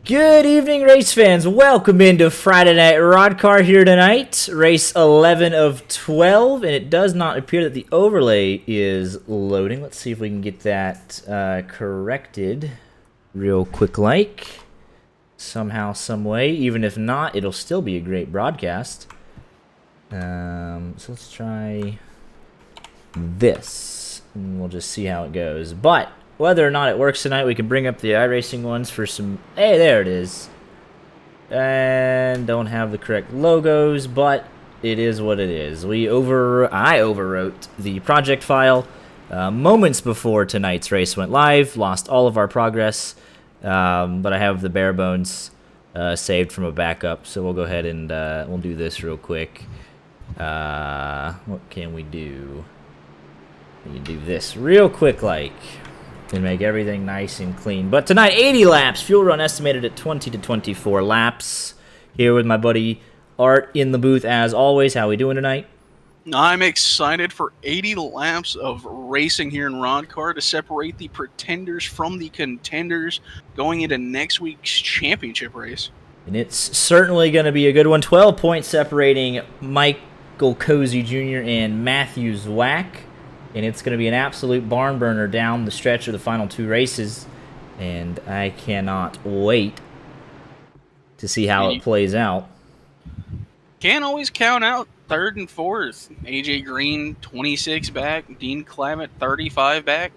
Good evening, race fans. Welcome into Friday Night RODDCAR here tonight. Race 11 of 12, and it does not appear that the overlay is loading. Let's see if we can get that corrected real quick like. Somehow, some way. Even if not, it'll still be a great broadcast. So let's try this, and we'll just see how it goes. But whether or not it works tonight, we can bring up the iRacing ones for some... Hey, there it is. And don't have the correct logos, but it is what it is. I overwrote the project file moments before tonight's race went live. Lost all of our progress, but I have the bare bones saved from a backup. So we'll go ahead and we'll do this real quick. What can we do? We can do this real quick like... and make everything nice and clean. But tonight, 80 laps. Fuel run estimated at 20 to 24 laps. Here with my buddy Art in the booth as always. How we doing tonight? I'm excited for 80 laps of racing here in RODDCAR to separate the pretenders from the contenders going into next week's championship race. And it's certainly going to be a good one. 12 points separating Michael Cozy Jr. and Matthew Zwack. And it's going to be an absolute barn burner down the stretch of the final two races. And I cannot wait to see how it plays out. Can't always count out third and fourth. AJ Green, 26 back. Dean Clammett, 35 back.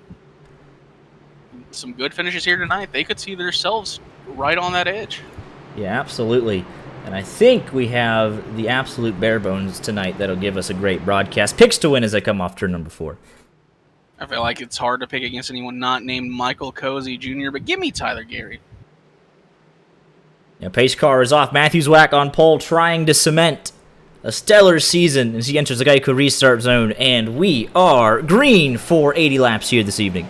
Some good finishes here tonight. They could see themselves right on that edge. Yeah, absolutely. And I think we have the absolute bare bones tonight that'll give us a great broadcast. Picks to win as I come off turn number 4. I feel like it's hard to pick against anyone not named Michael Cozy Jr., but give me Tyler Gary. Yeah, pace car is off. Matthew Zwack on pole trying to cement a stellar season as he enters the Geico restart zone. And we are green for 80 laps here this evening.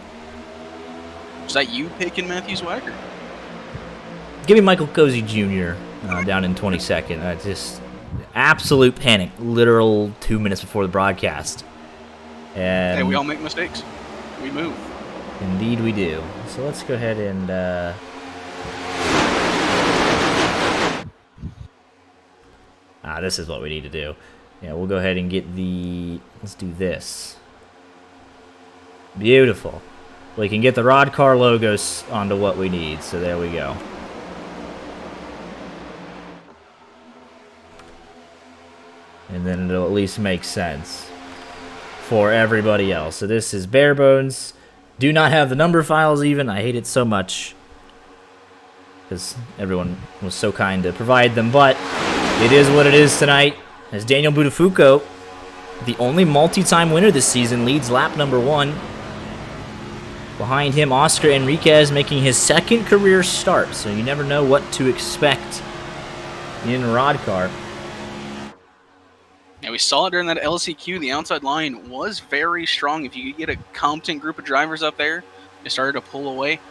Is that you picking Matthew Zwack? Give me Michael Cozy Jr. Down in 22nd. Just absolute panic. Literal 2 minutes before the broadcast. And hey, we all make mistakes. We move. Indeed we do. So let's go ahead and... this is what we need to do. Yeah, we'll go ahead and get the... Let's do this. Beautiful. We can get the RODDCAR logos onto what we need. So there we go. And then it'll at least make sense for everybody else. So this is bare bones. Do not have the number files even. I hate it so much because everyone was so kind to provide them. But it is what it is tonight. As Daniel Buttafuoco, the only multi-time winner this season, leads lap number 1. Behind him, Oscar Enriquez making his second career start. So you never know what to expect in RODDCAR. Yeah, we saw it during that LCQ. The outside line was very strong. If you could get a competent group of drivers up there, they started to pull away.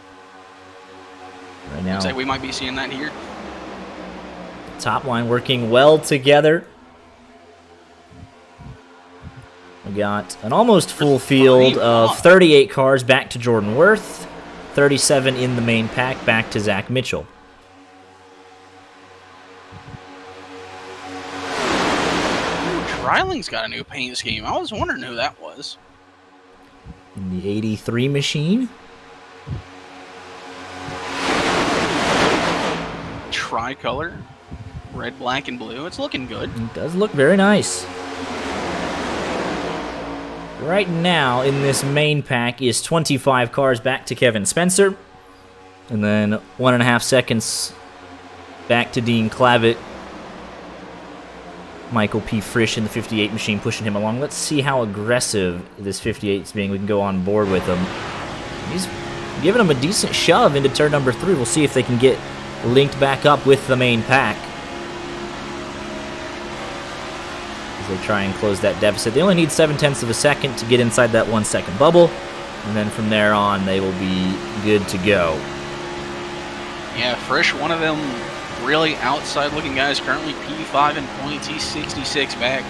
Right now, looks like we might be seeing that here. Top line working well together. We got an almost full field of 38 cars back to Jordan Worth. 37 in the main pack back to Zach Mitchell. Ryling's got a new paint scheme. I was wondering who that was. In the 83 machine. Tricolor. Red, black, and blue. It's looking good. It does look very nice. Right now, in this main pack, is 25 cars back to Kevin Spencer. And then 1.5 seconds back to Dean Clammett. Michael P. Frisch in the 58 machine pushing him along. Let's see how aggressive this 58 is being. We can go on board with him. He's giving him a decent shove into turn number 3. We'll see if they can get linked back up with the main pack as they try and close that deficit. They only need 0.7 of a second to get inside that 1 second bubble. And then from there on, they will be good to go. Yeah, Frisch, one of them really outside-looking guys, currently P5 in points. He's 66 back.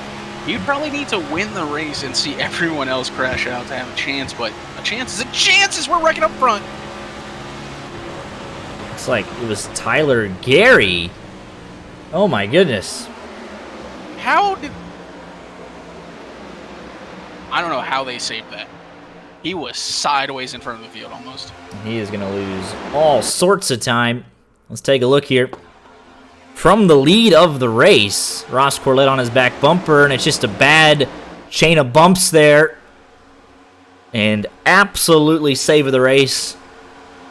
He'd probably need to win the race and see everyone else crash out to have a chance, but a chance is a chance as we're wrecking up front. Looks like it was Tyler Gary. Oh my goodness. How did... I don't know how they saved that. He was sideways in front of the field almost. He is going to lose all sorts of time. Let's take a look here. From the lead of the race, Ross Corlett on his back bumper, and it's just a bad chain of bumps there. And absolutely save the race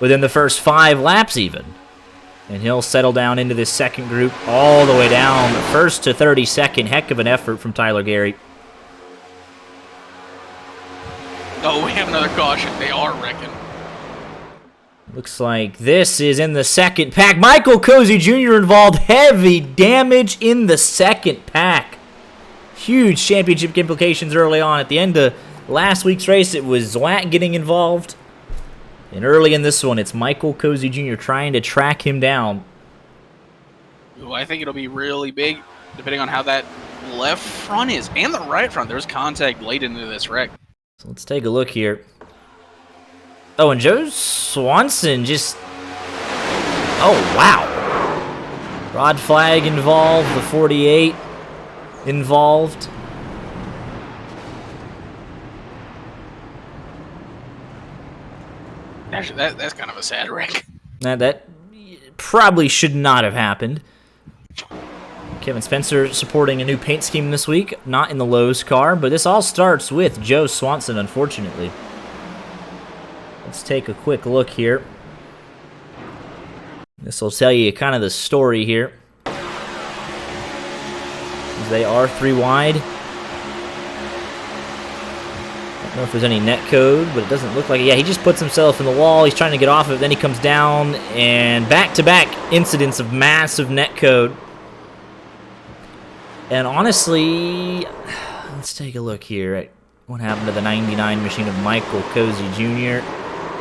within the first 5 laps even. And he'll settle down into this second group all the way down. First to 32nd. Heck of an effort from Tyler Gary. Oh, we have another caution. They are wrecking. Looks like this is in the second pack. Michael Cozy Jr. involved. Heavy damage in the second pack. Huge championship implications early on. At the end of last week's race, it was Zwack getting involved. And early in this one, it's Michael Cozy Jr. trying to track him down. Ooh, I think it'll be really big, depending on how that left front is. And the right front. There's contact late into this wreck. So let's take a look here. Oh, and Joe Swanson just... Oh, wow. Rod flag involved. The 48 involved. Actually, that's kind of a sad wreck. Now, that probably should not have happened. Kevin Spencer supporting a new paint scheme this week. Not in the Lowe's car, but this all starts with Joe Swanson, unfortunately. Let's take a quick look here. This will tell you kind of the story here. They are 3 wide. I don't know if there's any net code, but it doesn't look like it. Yeah, he just puts himself in the wall. He's trying to get off of it. Then he comes down, and back-to-back incidents of massive net code. And honestly, let's take a look here at what happened to the 99 machine of Michael Cozy Jr.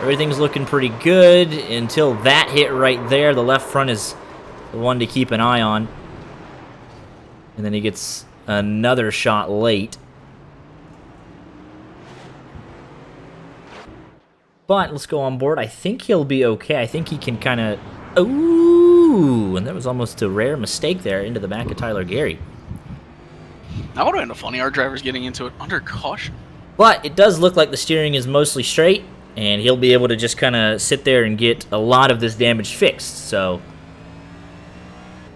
Everything's looking pretty good until that hit right there. The left front is the one to keep an eye on. And then he gets another shot late. But let's go on board. I think he'll be okay. I think he can kind of... Ooh! And that was almost a rare mistake there into the back of Tyler Gary. That would have been funny. Our driver's getting into it under caution. But it does look like the steering is mostly straight, and he'll be able to just kind of sit there and get a lot of this damage fixed. So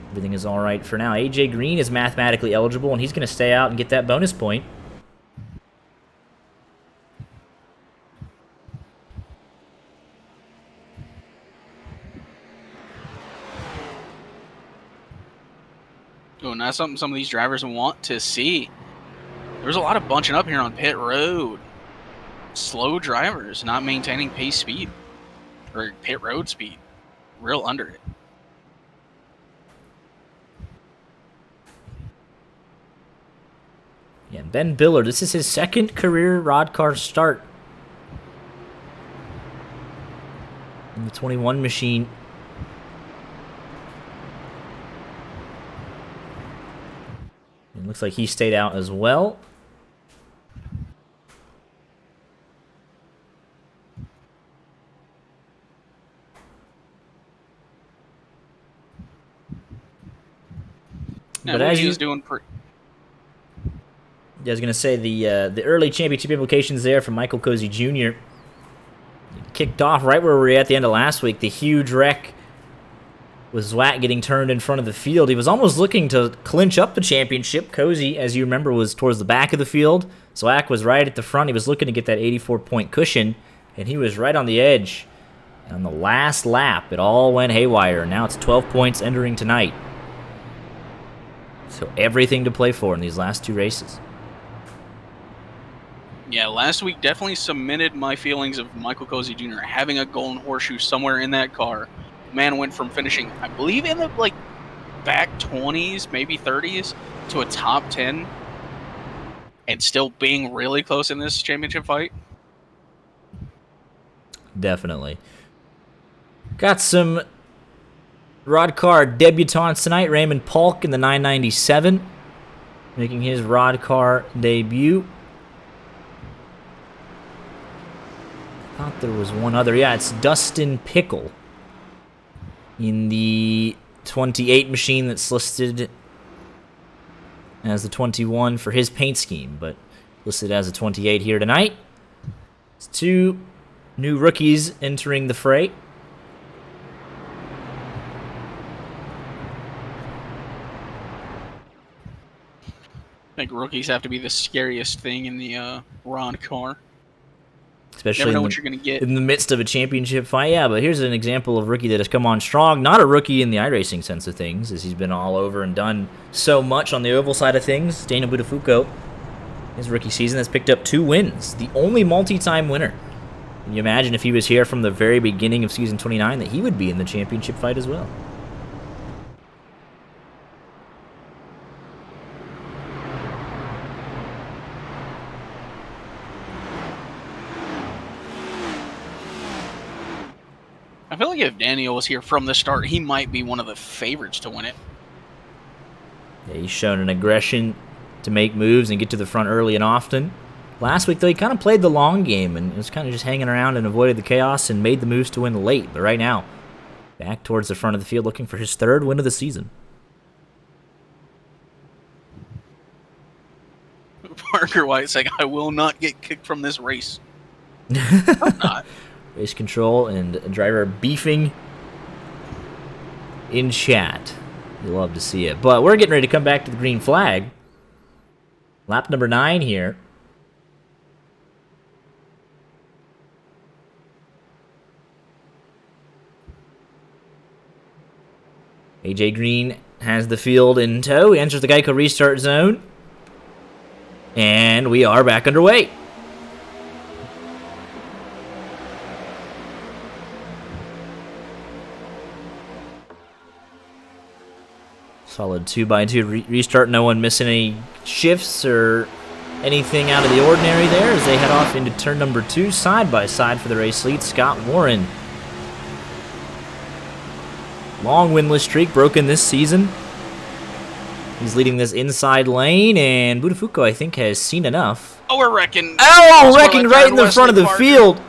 everything is all right for now. AJ Green is mathematically eligible, and he's going to stay out and get that bonus point. Oh, now something some of these drivers want to see. There's a lot of bunching up here on pit road. Slow drivers not maintaining pace speed or pit road speed. Real under it. Yeah, Ben Biller, this is his second career RODDCAR start. In the 21 machine. It looks like he stayed out as well. Yeah, but as he's you doing I was gonna say the early championship implications there from Michael Cozy Jr. Kicked off right where we were at the end of last week. The huge wreck with Zwack getting turned in front of the field. He was almost looking to clinch up the championship. Cozy, as you remember, was towards the back of the field. Zwack was right at the front. He was looking to get that 84-point cushion, and he was right on the edge. And on the last lap, it all went haywire. Now it's 12 points entering tonight. So everything to play for in these last 2 races. Yeah, last week definitely cemented my feelings of Michael Cozy Jr. having a golden horseshoe somewhere in that car. Man went from finishing, I believe, in the back 20s, maybe 30s, to a top 10, and still being really close in this championship fight. Definitely. Got some RODDCAR debutantes tonight. Raymond Polk in the 997, making his RODDCAR debut. I thought there was one other. Yeah, it's Dustin Pickle. in the 28 machine that's listed as the 21 for his paint scheme, but listed as a 28 here tonight. It's 2 new rookies entering the fray. I think rookies have to be the scariest thing in the RODDCAR. Especially Never know what you're going to get. in the midst of a championship fight. Yeah, but here's an example of rookie that has come on strong. Not a rookie in the iRacing sense of things, as he's been all over and done so much on the oval side of things. Daniel Buttafuoco, his rookie season, has picked up 2 wins. The only multi-time winner. Can you imagine if he was here from the very beginning of season 29 that he would be in the championship fight as well? I feel like if Daniel was here from the start, he might be one of the favorites to win it. Yeah, he's shown an aggression to make moves and get to the front early and often. Last week, though, he kind of played the long game and was kind of just hanging around and avoided the chaos and made the moves to win late. But right now, back towards the front of the field looking for his 3rd win of the season. Parker White saying, I will not get kicked from this race. I'm not. Race control and driver beefing in chat. You love to see it. But we're getting ready to come back to the green flag. Lap number 9 here. AJ Green has the field in tow. He enters the Geico restart zone. And we are back underway. Solid 2x2 restart. No one missing any shifts or anything out of the ordinary there as they head off into turn number 2, side by side for the race lead. Scott Warren. Long winless streak broken this season. He's leading this inside lane, and Buttafuoco, I think, has seen enough. Oh, we're wrecking. Oh, wrecking right in the front of the field.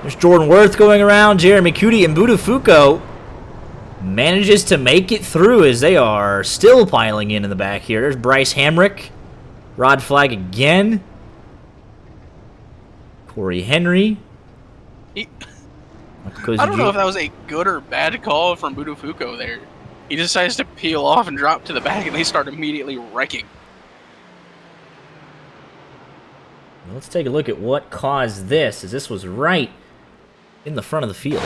There's Jordan Worth going around, Jeremy Cootie, and Buttafuoco manages to make it through as they are still piling in the back here. There's Bryce Hamrick. Rod flag again. Corey Henry. I don't know if that was a good or bad call from Buttafuoco there. He decides to peel off and drop to the back, and they start immediately wrecking. Let's take a look at what caused this, as this was right in the front of the field.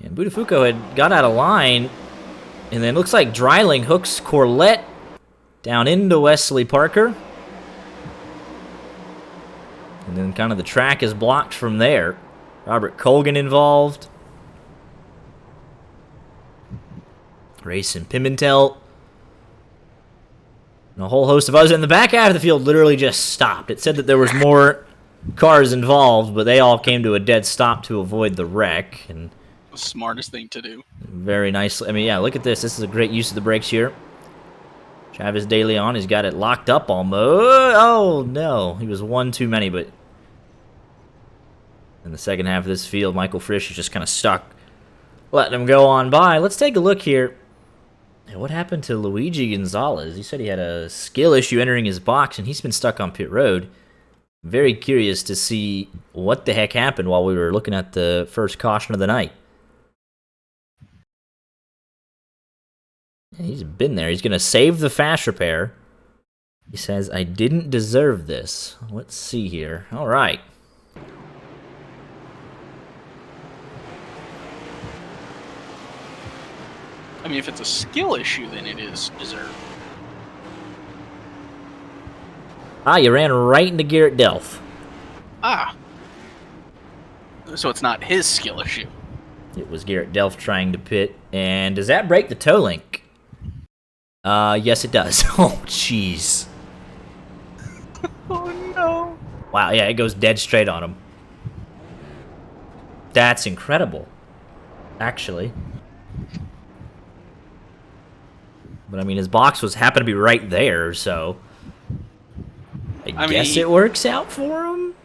And Buttafuoco had got out of line, and then it looks like Dreiling hooks Corlett down into Wesley Parker. And then kind of the track is blocked from there. Robert Colgan involved. Grayson Pimentel. And a whole host of others. And the back half of the field literally just stopped. It said that there was more cars involved, but they all came to a dead stop to avoid the wreck. And the smartest thing to do. Very nicely. I mean, yeah, look at this. This is a great use of the brakes here. Travis De Leon, he's got it locked up almost. Oh, no. He was one too many, but in the second half of this field, Michael Frisch is just kind of stuck, letting him go on by. Let's take a look here. What happened to Luigi Gonzalez? He said he had a skill issue entering his box, and he's been stuck on pit road. Very curious to see what the heck happened while we were looking at the first caution of the night. He's been there. He's going to save the fast repair. He says, I didn't deserve this. Let's see here. All right. I mean, if it's a skill issue, then it is deserved. You ran right into Garrett Delph. So it's not his skill issue. It was Garrett Delph trying to pit. And does that break the toe link? Yes, it does. Oh, jeez. Oh, no. Wow, yeah, it goes dead straight on him. That's incredible, actually. But, I mean, his box happened to be right there, so I I guess mean, it works out for him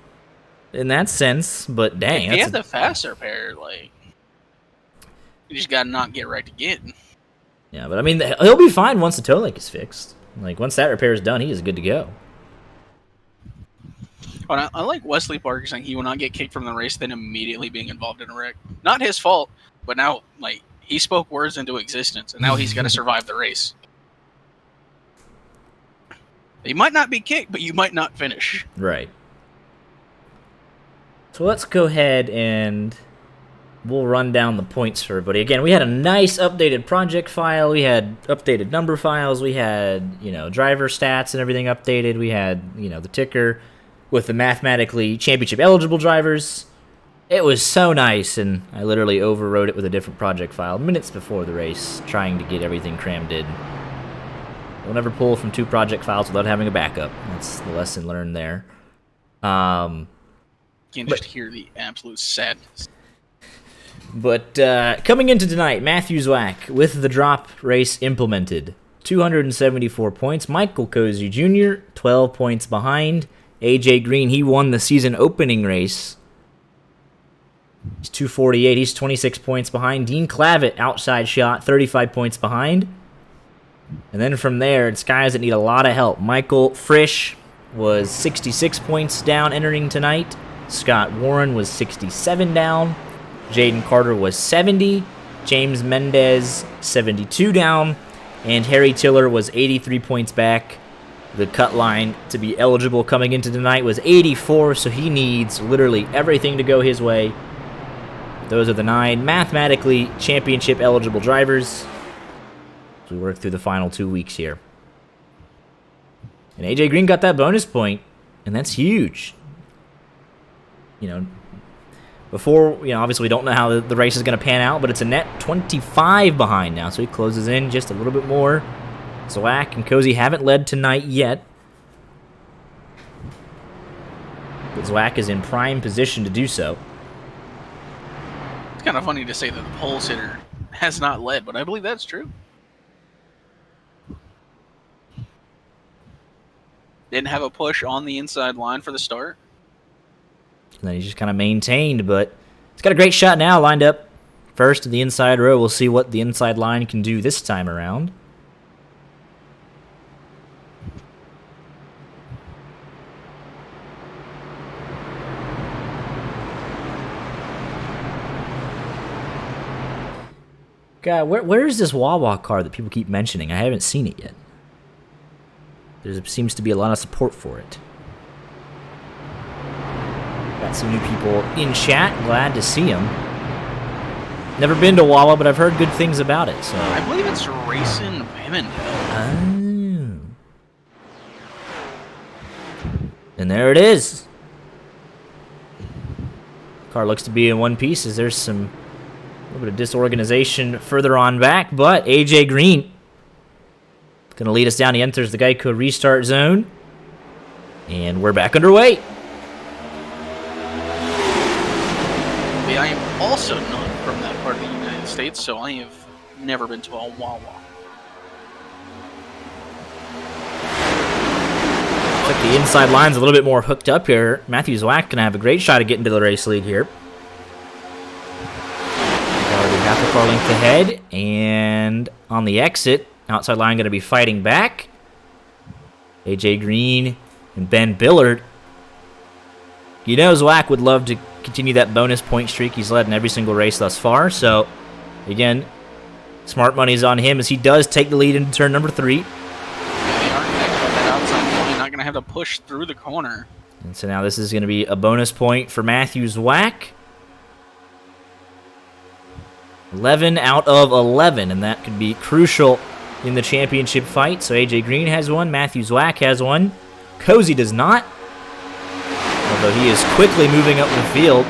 in that sense, but dang. if you have the faster pair, like, you just gotta not get wrecked again. Yeah, but I mean, he'll be fine once the toe link is fixed. Like, once that repair is done, he is good to go. But I like Wesley Parker saying he will not get kicked from the race, then immediately being involved in a wreck. Not his fault, but now, like, he spoke words into existence, and now he's got to survive the race. You might not be kicked, but you might not finish. Right. So let's go ahead and we'll run down the points for everybody. Again, we had a nice updated project file. We had updated number files. We had, driver stats and everything updated. We had, the ticker with the mathematically championship eligible drivers. It was so nice, and I literally overwrote it with a different project file minutes before the race, trying to get everything crammed in. Don't ever pull from 2 project files without having a backup. That's the lesson learned there. You can just hear the absolute sadness. But coming into tonight, Matthew Zwack with the drop race implemented. 274 points. Michael Cozy Jr., 12 points behind. AJ Green, he won the season opening race. He's 248. He's 26 points behind. Dean Clavitt, outside shot, 35 points behind. And then from there, it's guys that need a lot of help. Michael Frisch was 66 points down entering tonight. Scott Warren was 67 down. Jaden Carter was 70. James Mendez, 72 down. And Harry Tiller was 83 points back. The cut line to be eligible coming into tonight was 84, so he needs literally everything to go his way. Those are the 9 mathematically championship eligible drivers. We work through the final 2 weeks here. And AJ Green got that bonus point, and that's huge. Before, obviously we don't know how the race is going to pan out, but it's a net 25 behind now, so he closes in just a little bit more. Zwack and Cozy haven't led tonight yet. But Zwack is in prime position to do so. It's kind of funny to say that the pole sitter has not led, but I believe that's true. Didn't have a push on the inside line for the start. And then he just kind of maintained, but he's got a great shot now lined up first in the inside row. We'll see what the inside line can do this time around. God, where is this Wawa car that people keep mentioning? I haven't seen it yet. There seems to be a lot of support for it. Got some new people in chat. Glad to see them. Never been to Wawa, but I've heard good things about it. So I believe it's Racing Pimmendale. Oh. And there it is. Car looks to be in one piece as there's a little bit of disorganization further on back, but AJ Green going to lead us down. He enters the Geico restart zone, and we're back underway. I am also not from that part of the United States, so I have never been to a Wawa. Looks like the inside line's a little bit more hooked up here. Matthew Zwack going to have a great shot at getting to the race lead here. Already half the car length ahead, and on the exit, outside line going to be fighting back. AJ Green and Ben Billard. Zwack would love to continue that bonus point streak he's led in every single race thus far. So, again, smart money's on him as he does take the lead into turn number 3. Yeah, they aren't going to have that outside point. Not going to have to push through the corner. And so now this is going to be a bonus point for Matthew Zwack. 11 out of 11, and that could be crucial in the championship fight. So AJ Green has one, Matthew Zwack has one. Cozy does not, although he is quickly moving up the field.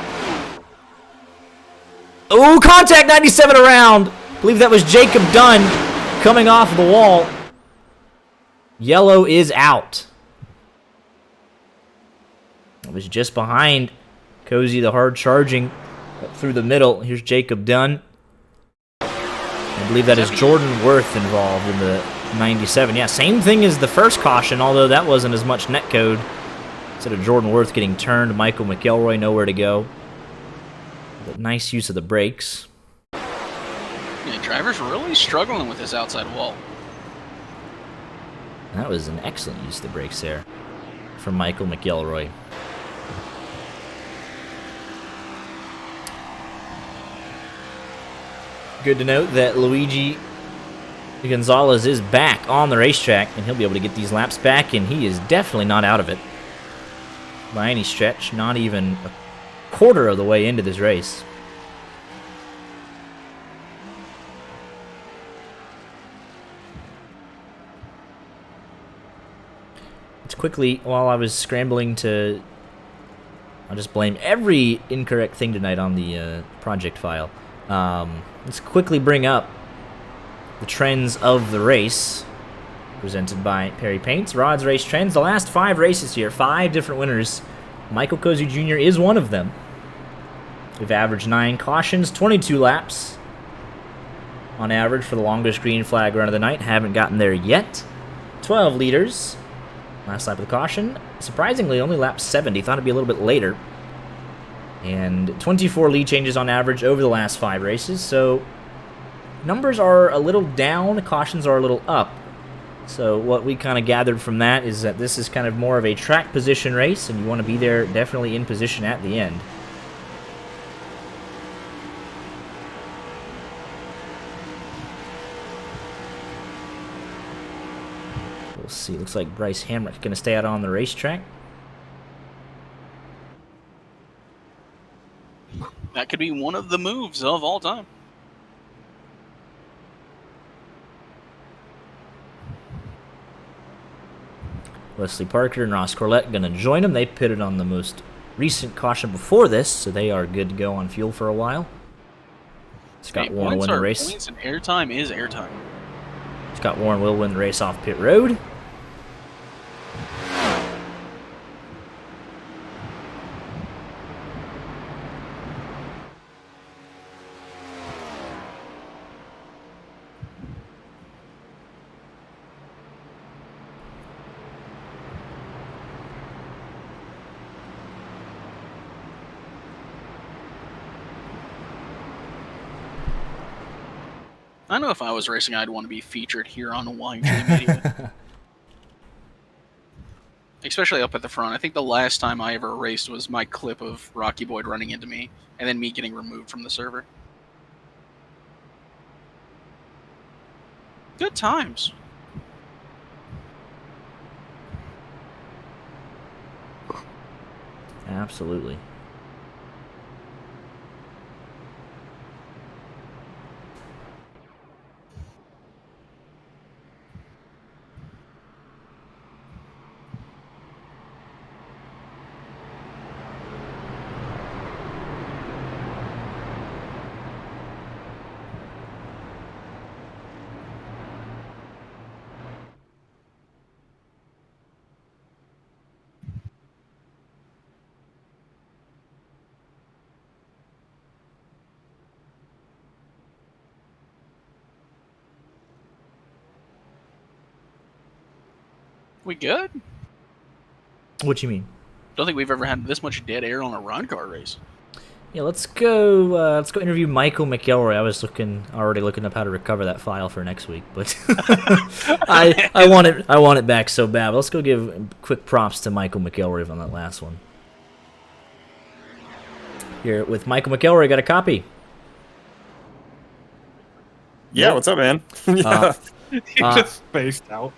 Oh, contact 97 around. I believe that was Jacob Dunn coming off the wall. Yellow is out. It was just behind Cozy, the hard charging up through the middle. Here's Jacob Dunn. I believe that is Jordan Worth involved in the 97. Yeah, same thing as the first caution, although that wasn't as much netcode Instead of Jordan Worth getting turned, Michael McElroy nowhere to go. But nice use of the brakes. Yeah, driver's really struggling with this outside wall. That was an excellent use of the brakes there from Michael McElroy. Good to note that Luigi Gonzalez is back on the racetrack, and he'll be able to get these laps back, and he is definitely not out of it by any stretch, not even a quarter of the way into this race. It's quickly, while I was scrambling to, I'll just blame every incorrect thing tonight on the project file. Let's quickly bring up the trends of the race, presented by Perry Paints. Rod's race trends. The last 5 races here, 5 different winners. Michael Cozy Jr. is one of them. We've averaged 9 cautions, 22 laps on average for the longest green flag run of the night. Haven't gotten there yet. 12 leaders. Last lap of the caution. Surprisingly, only lap 70. Thought it'd be a little bit later. And 24 lead changes on average over the last 5 races. So numbers are a little down, cautions are a little up. So what we kind of gathered from that is that this is kind of more of a track position race, and you want to be there definitely in position at the end. We'll see. Looks like Bryce Hamrick's going to stay out on the racetrack. That could be one of the moves of all time. Wesley Parker and Ross Corlett going to join him. They pitted on the most recent caution before this, so they are good to go on fuel for a while. Scott Warren will win the race. Points and airtime is airtime. Scott Warren will win the race off pit road. I know if I was racing, I'd want to be featured here on YG Media. Especially up at the front. I think the last time I ever raced was my clip of Rocky Boyd running into me, and then me getting removed from the server. Good times. Absolutely. We good? What you mean? Don't think we've ever had this much dead air on a RODDCAR race. Yeah, let's go interview Michael McElroy. I was already looking up how to recover that file for next week, but I want it back so bad. But let's go give quick props to Michael McElroy on that last one. Here with Michael McElroy, got a copy. Yeah, what's up, man? He just spaced out.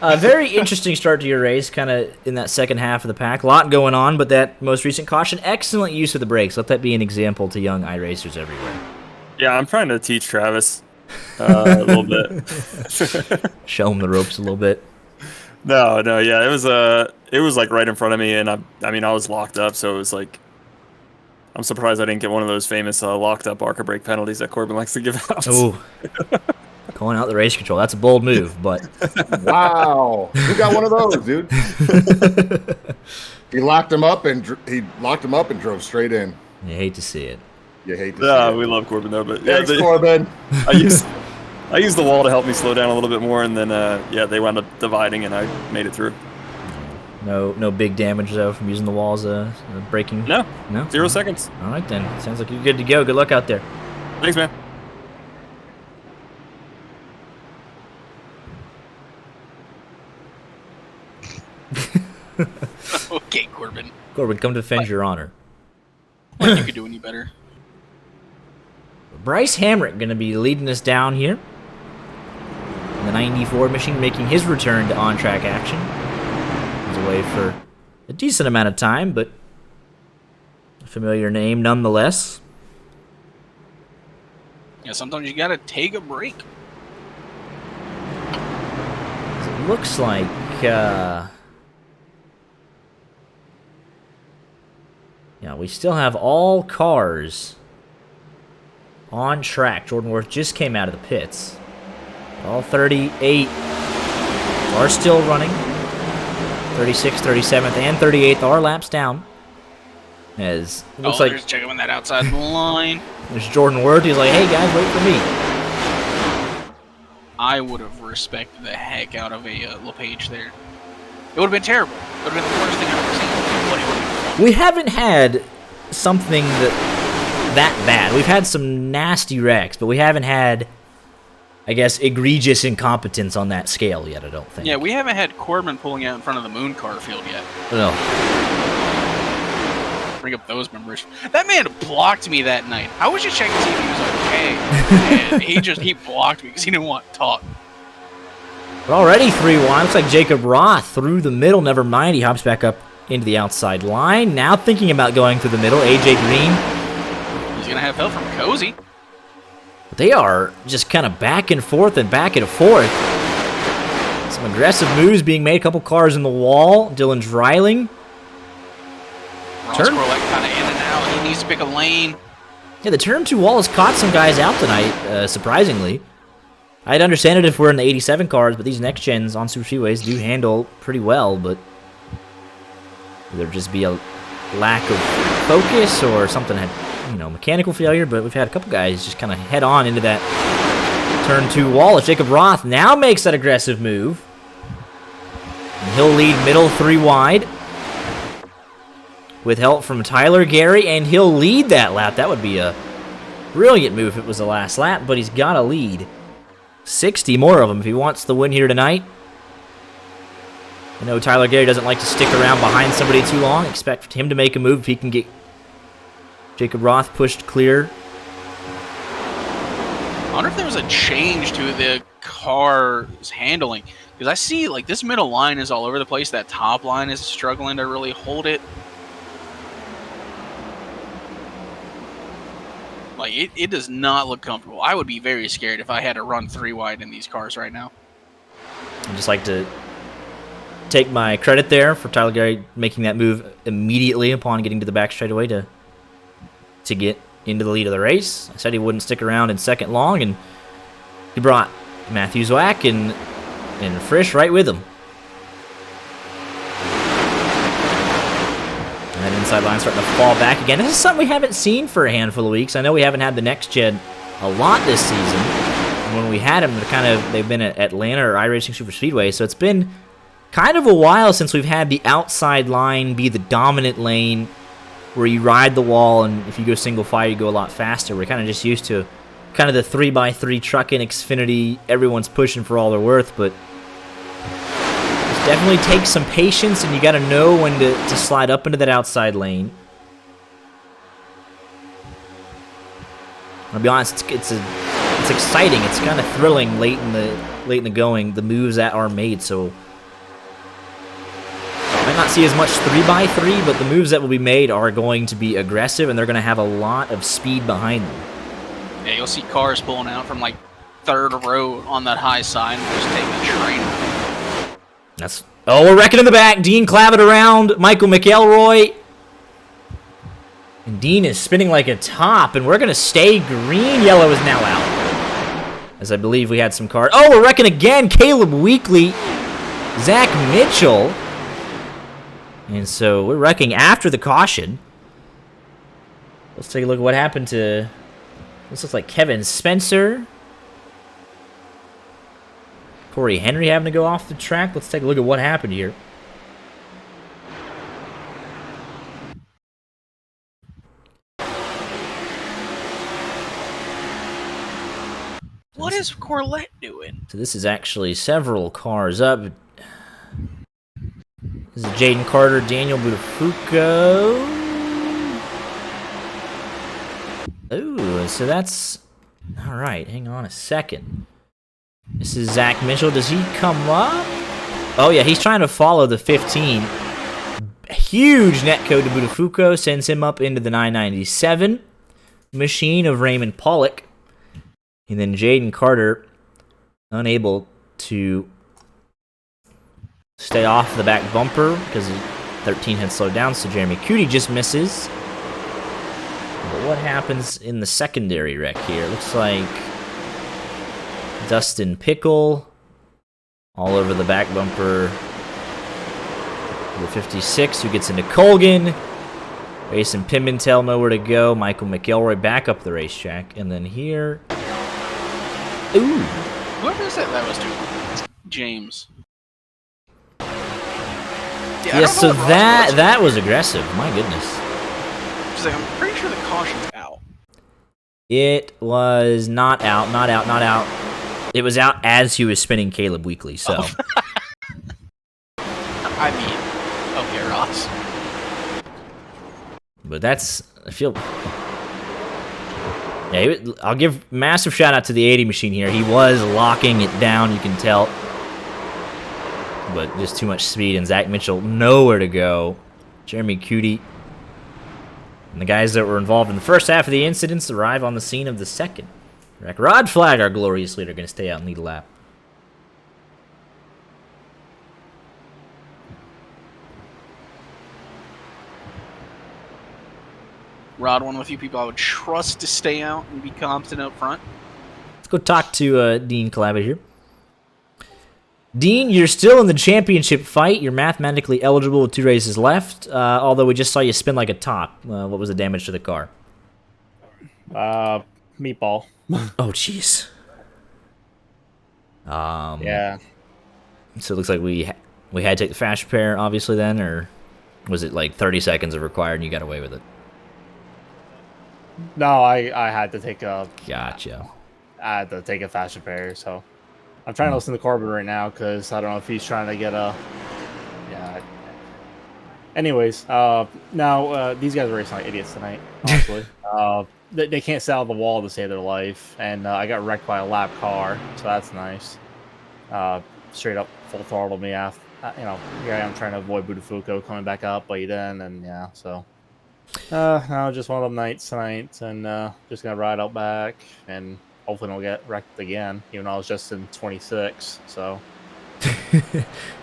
A very interesting start to your race, kind of in that second half of the pack. A lot going on, but that most recent caution, excellent use of the brakes. Let that be an example to young iRacers everywhere. Yeah, I'm trying to teach Travis a little bit. Show him the ropes a little bit. No, yeah, it was like right in front of me, and I was locked up, so it was like, I'm surprised I didn't get one of those famous locked up ARCA brake penalties that Corbin likes to give out. Ooh. Calling out the race control. That's a bold move, but... Wow. Who got one of those, dude? He locked him up and drove straight in. You hate to see it. You hate to see it. We love Corbin, though. But Thanks, Corbin. I used the wall to help me slow down a little bit more, and then, they wound up dividing, and I made it through. No big damage though from using the walls braking. No. No. 0 seconds. All right then. Sounds like you're good to go. Good luck out there. Thanks, man. Okay, Corbin. Corbin, come defend your honor. Like you could do any better. Bryce Hamrick going to be leading us down here. The 94 machine making his return to on-track action. He was away for a decent amount of time, but a familiar name nonetheless. Yeah, sometimes you gotta take a break. It looks like yeah, we still have all cars on track. Jordan Worth just came out of the pits. All 38 are still running. 36th, 37th, and 38th are laps down. As it looks like there's checking that outside the line. There's Jordan Worth. He's like, hey guys, wait for me. I would have respected the heck out of a LePage there. It would have been terrible. It would have been the worst thing I've ever seen. But it would have been fun. We haven't had something that bad. We've had some nasty wrecks, but we haven't had, I guess, egregious incompetence on that scale yet, I don't think. Yeah, we haven't had Corbin pulling out in front of the moon car field yet. No. Bring up those members. That man blocked me that night. I was just checking to see if he was okay. And he blocked me because he didn't want to talk. But already 3-1. Looks like Jacob Roth through the middle. Never mind. He hops back up into the outside line. Now thinking about going through the middle. AJ Green. He's going to have help from Cozy. They are just kind of back and forth and back and forth. Some aggressive moves being made. A couple cars in the wall. Dylan Dreiling. Ross Corlett kind of in and out. He needs to pick a lane. Yeah, the turn 2 wall has caught some guys out tonight, surprisingly. I'd understand it if we're in the 87 cars, but these next gens on super speedways do handle pretty well, but there'd just be a lack of focus or something had, mechanical failure, but we've had a couple guys just kind of head on into that turn 2 wall. As Jacob Roth now makes that aggressive move. And he'll lead middle 3 wide. With help from Tyler Gary, and he'll lead that lap. That would be a brilliant move if it was the last lap, but he's got to lead 60 more of them if he wants the win here tonight. I know Tyler Gary doesn't like to stick around behind somebody too long. Expect him to make a move if he can get Jacob Roth pushed clear. I wonder if there was a change to the car's handling. Because I see, this middle line is all over the place. That top line is struggling to really hold it. It does not look comfortable. I would be very scared if I had to run 3 wide in these cars right now. I'd just like to take my credit there for Tyler Gary making that move immediately upon getting to the back straightaway to get into the lead of the race. I said he wouldn't stick around in second long, and he brought Matthew Zwack and Frisch right with him. And that inside line starting to fall back again. This is something we haven't seen for a handful of weeks. I know we haven't had the next gen a lot this season. And when we had them, they've been at Atlanta or iRacing Super Speedway. So it's been kind of a while since we've had the outside line be the dominant lane where you ride the wall, and if you go single file, you go a lot faster. We're kind of just used to kind of the 3x3 truck in Xfinity. Everyone's pushing for all they're worth, but definitely takes some patience, and you got to know when to slide up into that outside lane. I'll be honest, it's exciting. It's kind of thrilling late in the going, the moves that are made. So I might not see as much 3x3, but the moves that will be made are going to be aggressive, and they're going to have a lot of speed behind them. Yeah, you'll see cars pulling out from third row on that high side and just taking a train. We're wrecking in the back. Dean Clavitt around. Michael McElroy. And Dean is spinning like a top, and we're going to stay green. Yellow is now out. As I believe we had some cars. Oh, we're wrecking again. Caleb Weekly. Zach Mitchell. And so we're wrecking after the caution. Let's take a look at what happened to... This looks like Kevin Spencer. Corey Henry having to go off the track. Let's take a look at what happened here. What is Corlett doing? So this is actually several cars up. This is Jaden Carter, Daniel Buttafuoco. Ooh, so that's... All right, hang on a second. This is Zach Mitchell. Does he come up? Oh, yeah, he's trying to follow the 15. Huge netcode to Buttafuoco. Sends him up into the 997 machine of Raymond Pollock. And then Jaden Carter, unable to stay off the back bumper because 13 had slowed down, so Jeremy Cootie just misses. But what happens in the secondary wreck here? It looks like Dustin Pickle all over the back bumper. The 56 who gets into Colgan. Mason Pimentel nowhere to go. Michael McElroy back up the racetrack. And then here... Ooh. Whoever is that was to? James. Yeah, Yes, so that was aggressive. My goodness. She's like, I'm pretty sure the caution's out. It was not out, not out, not out. It was out as he was spinning Caleb Weekly, so. Oh. I mean, okay, Ross. But that's, I feel... Yeah, I'll give massive shout out to the 80 machine here. He was locking it down, you can tell. But just too much speed, and Zach Mitchell nowhere to go. Jeremy Cootie and the guys that were involved in the first half of the incidents arrive on the scene of the second. Rod Flag, our glorious leader, going to stay out and lead a lap. Rod, one of the few people I would trust to stay out and be competent up front. Let's go talk to Dean Calaba here. Dean, you're still in the championship fight. You're mathematically eligible with 2 races left, although we just saw you spin like a top. What was the damage to the car? Meatball. Oh, jeez. Yeah. So it looks like we had to take the fast repair, obviously, then, or was it like 30 seconds of required and you got away with it? No, I had to take a... Gotcha. I had to take a fast repair, so... I'm trying to listen to Corbin right now, because I don't know if he's trying to get a... Yeah. Anyways, now, these guys are racing like idiots tonight, honestly. They can't stay out of the wall to save their life, and I got wrecked by a lap car, so that's nice. Straight up full throttled me after, here I am trying to avoid Buttafuoco coming back up, but he didn't, and yeah, so... now just one of them nights tonight, and just gonna ride out back, and hopefully don't get wrecked again, even though I was just in 26, so...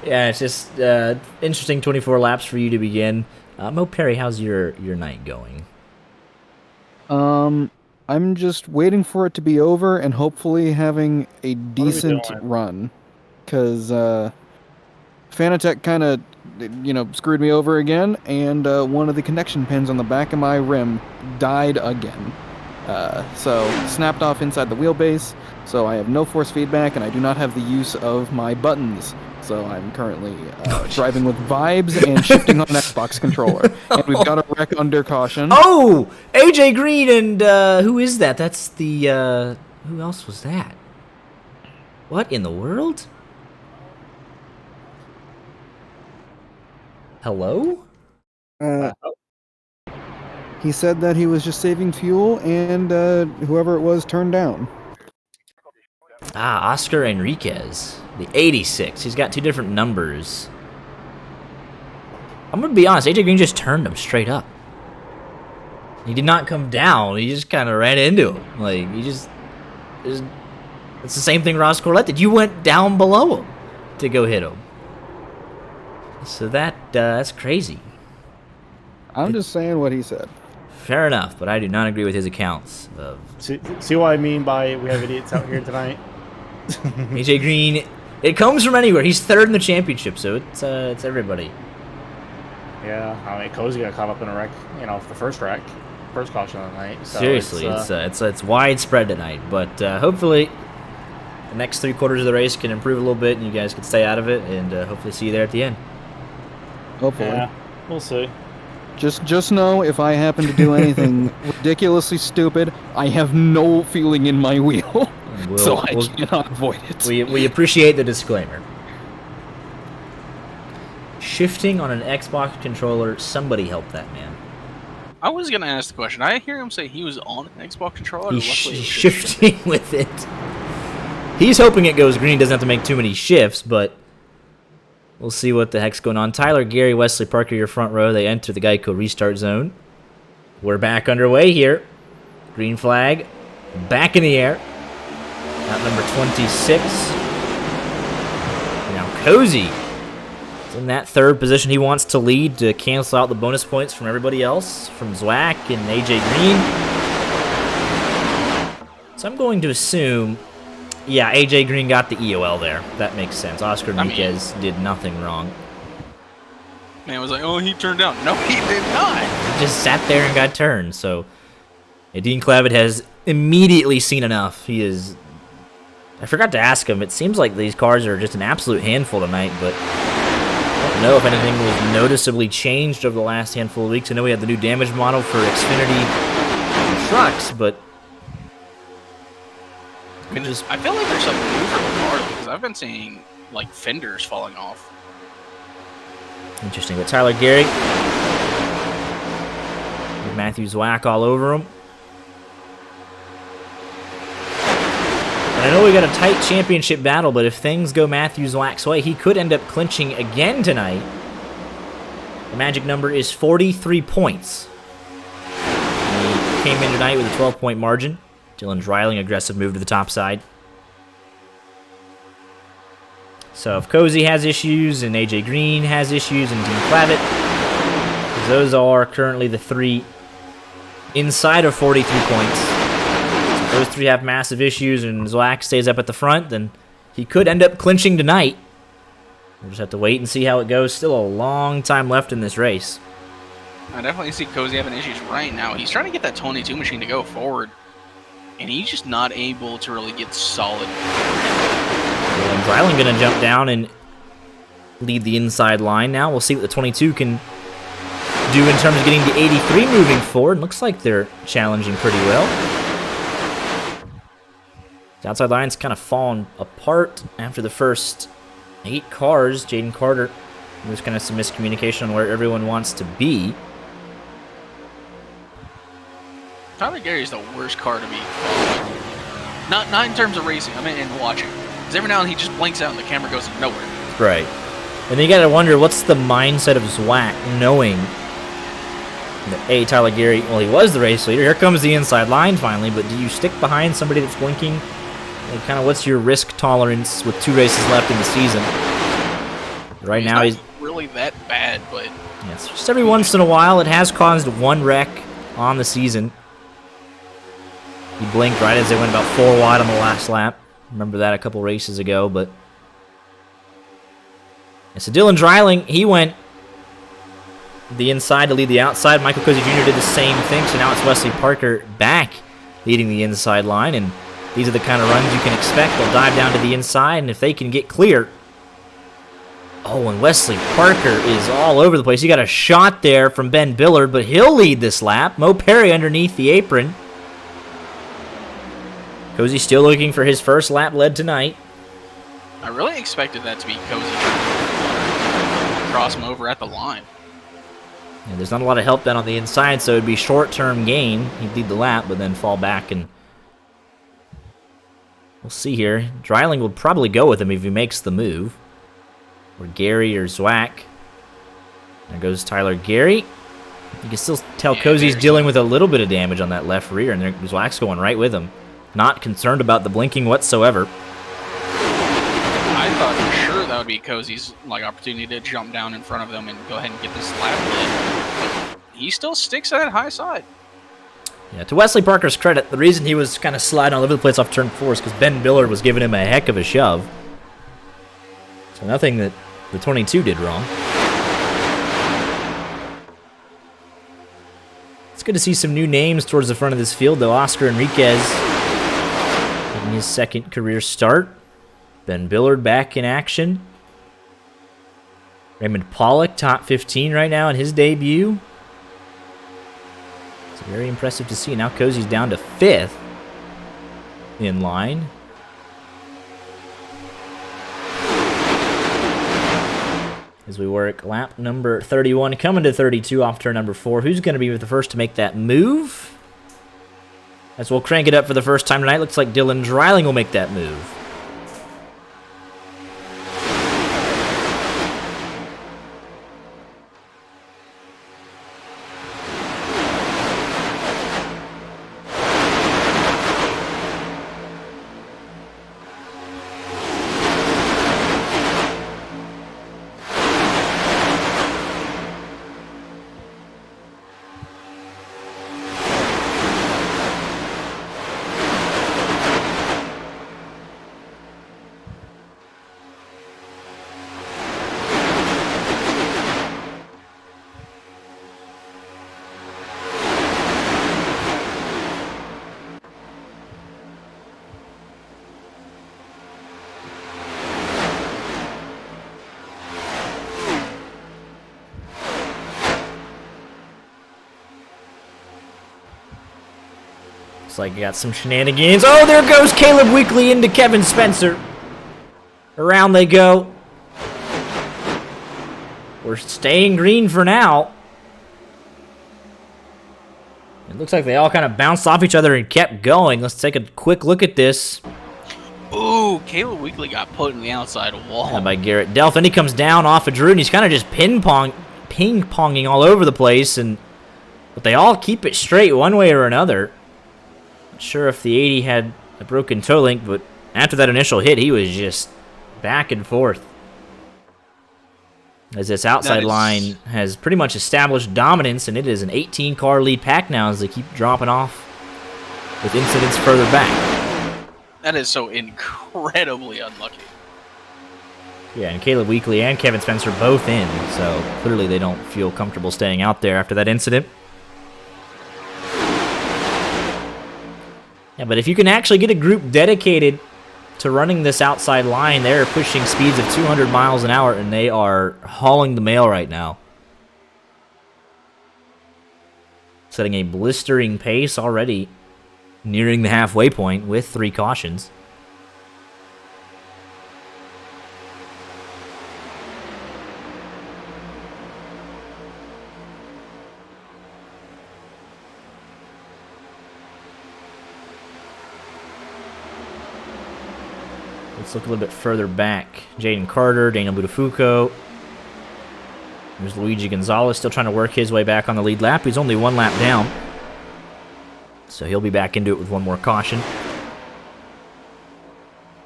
Yeah, it's just interesting 24 laps for you to begin. Mo Perry, how's your night going? I'm just waiting for it to be over and hopefully having a decent run. Because Fanatec kind of, screwed me over again, and one of the connection pins on the back of my rim died again. So snapped off inside the wheelbase, so I have no force feedback, and I do not have the use of my buttons. So I'm currently driving with vibes and shifting on an Xbox controller. And we've got a wreck under caution. Oh! AJ Green and, who is that? That's the, who else was that? What in the world? Hello? He said that he was just saving fuel, and whoever it was turned down. Ah, Oscar Enriquez. The 86. He's got 2 different numbers. I'm going to be honest. AJ Green just turned him straight up. He did not come down. He just kind of ran into him. Like, he just... It's the same thing Ross Corlett did. You went down below him to go hit him. So that's crazy. I'm just saying what he said. Fair enough, but I do not agree with his accounts of... See what I mean by we have idiots out here tonight? AJ Green, it comes from anywhere. He's 3rd in the championship, so it's everybody. Yeah, I mean, Cozy got caught up in a wreck, the first wreck, first caution of the night. So seriously, it's widespread tonight, but hopefully the next 3 quarters of the race can improve a little bit, and you guys can stay out of it, and hopefully see you there at the end. Hopefully. Yeah, we'll see. Just know, if I happen to do anything ridiculously stupid, I have no feeling in my wheel. so I cannot avoid it. We appreciate the disclaimer. Shifting on an Xbox controller, somebody help that man. I was gonna ask the question. I hear him say he was on an Xbox controller. He's shifting with it. He's hoping it goes green, doesn't have to make too many shifts, but we'll see what the heck's going on. Tyler, Gary, Wesley, Parker, your front row. They enter the Geico restart zone. We're back underway here. Green flag, back in the air. Lap number 26. Now Cozy is in that third position. He wants to lead to cancel out the bonus points from everybody else, from Zwack and AJ Green. So I'm going to assume, yeah, AJ Green got the EOL there. That makes sense. Oscar Enriquez did nothing wrong. Man was like, oh, he turned out. No, he did not. He just sat there and got turned. So Dean Clavitt has immediately seen enough. He is... I forgot to ask him. It seems like these cars are just an absolute handful tonight, but I don't know if anything was noticeably changed over the last handful of weeks. I know we had the new damage model for Xfinity trucks, but... I mean, I feel like there's something new for the car because I've been seeing, like, fenders falling off. Interesting. But Tyler Gary, with Matthew Zwack all over him. And I know we got a tight championship battle, but if things go Matthew Zwack's way, he could end up clinching again tonight. The magic number is 43 points. He came in tonight with a 12-point margin. Dylan Dreiling, aggressive move to the top side. So if Cozy has issues, and AJ Green has issues, and Dean Clavitt, those are currently the three inside of 43 points. So if those three have massive issues, and Zwack stays up at the front, then he could end up clinching tonight. We'll just have to wait and see how it goes. Still a long time left in this race. I definitely see Cozy having issues right now. He's trying to get that 22 machine to go forward, and he's just not able to really get solid. And Dreiling going to jump down and lead the inside line now. We'll see what the 22 can do in terms of getting the 83 moving forward. Looks like they're challenging pretty well. The outside line's kind of fallen apart after the first 8 cars. Jaden Carter, there's kind of some miscommunication on where everyone wants to be. Tyler Gary's the worst car to be following. Not in terms of racing, I mean in watching. Because every now and then he just blinks out and the camera goes nowhere. Right. And then you gotta wonder, what's the mindset of Zwack, knowing that, Tyler Gary, well, he was the race leader. Here comes the inside line finally, but do you stick behind somebody that's blinking? Like, kind of what's your risk tolerance with 2 races left in the season? Right now he's really that bad, but... Yes, just every once in a while. It has caused 1 wreck on the season. He blinked right as they went about 4 wide on the last lap. Remember that a couple races ago, but... Yeah, so Dylan Dreiling, he went the inside to lead the outside. Michael Cozy Jr. did the same thing, so now it's Wesley Parker back leading the inside line, and these are the kind of runs you can expect. They'll dive down to the inside, and if they can get clear... Oh, and Wesley Parker is all over the place. He got a shot there from Ben Billard, but he'll lead this lap. Mo Perry underneath the apron. Cozy still looking for his first lap led tonight. I really expected that to be Cozy trying to cross him over at the line. Yeah, there's not a lot of help then on the inside, so it'd be short-term gain. He'd lead the lap, but then fall back, and we'll see here. Dreiling will probably go with him if he makes the move. Or Gary or Zwack. There goes Tyler Gary. You can still tell Cozy's dealing with a little bit of damage on that left rear, and Zwack's going right with him. Not concerned about the blinking whatsoever. I thought for sure that would be Cozy's opportunity to jump down in front of them and go ahead and get this lap lit. He still sticks at that high side. Yeah, to Wesley Parker's credit, the reason he was kind of sliding all over the place off turn 4 is because Ben Billard was giving him a heck of a shove. So nothing that the 22 did wrong. It's good to see some new names towards the front of this field, though. Oscar Enriquez making his second career start. Ben Billard back in action. Raymond Pollock, top 15 right now in his debut. It's very impressive to see. Now Cozy's down to 5th in line. as we work lap number 31, coming to 32 off turn number 4. Who's going to be the first to make that move? As we'll crank it up for the first time tonight, looks like Dylan Dreiling will make that move. Looks like you got some shenanigans. Oh, there goes Caleb Weekly into Kevin Spencer. Around they go. We're staying green for now. It looks like they all kind of bounced off each other and kept going. Let's take a quick look at this. Ooh, Caleb Weekly got put in the outside wall. By Garrett Delph. Then he comes down off of Drew, and he's kind of just ping-ponging all over the place. But they all keep it straight one way or another. Not sure if the 80 had a broken toe link, but after that initial hit, he was just back and forth. As this outside line has pretty much established dominance, and it is an 18-car lead pack now as they keep dropping off with incidents further back. That is so incredibly unlucky. Yeah, and Caleb Weekly and Kevin Spencer both in, so clearly they don't feel comfortable staying out there after that incident. Yeah, but if you can actually get a group dedicated to running this outside line, they're pushing speeds of 200 miles an hour, and they are hauling the mail right now. Setting a blistering pace already, nearing the halfway point with 3 cautions. Let's look a little bit further back. Jaden Carter, Daniel Budafuco. There's Luigi Gonzalez still trying to work his way back on the lead lap. He's only 1 lap down, so he'll be back into it with 1 more caution.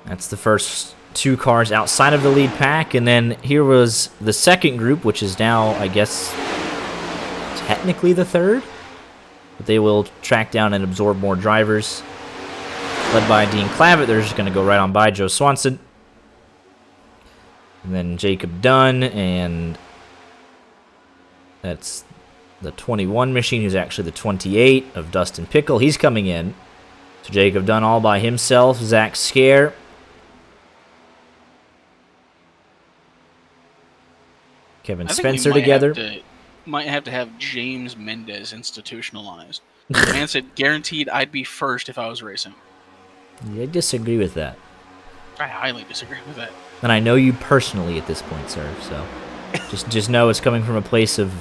That's the first 2 cars outside of the lead pack, and then here was the second group, which is now, I guess, technically the third, but they will track down and absorb more drivers. Led by Dean Clavitt, they're just going to go right on by Joe Swanson. And then Jacob Dunn, and that's the 21 machine, who's actually the 28 of Dustin Pickle. He's coming in. So Jacob Dunn all by himself. Zach Scare. Kevin Spencer together. Might have to have James Mendez institutionalized. The man said, guaranteed I'd be first if I was racing. Yeah, I disagree with that. I highly disagree with that. And I know you personally at this point, sir. So just know it's coming from a place of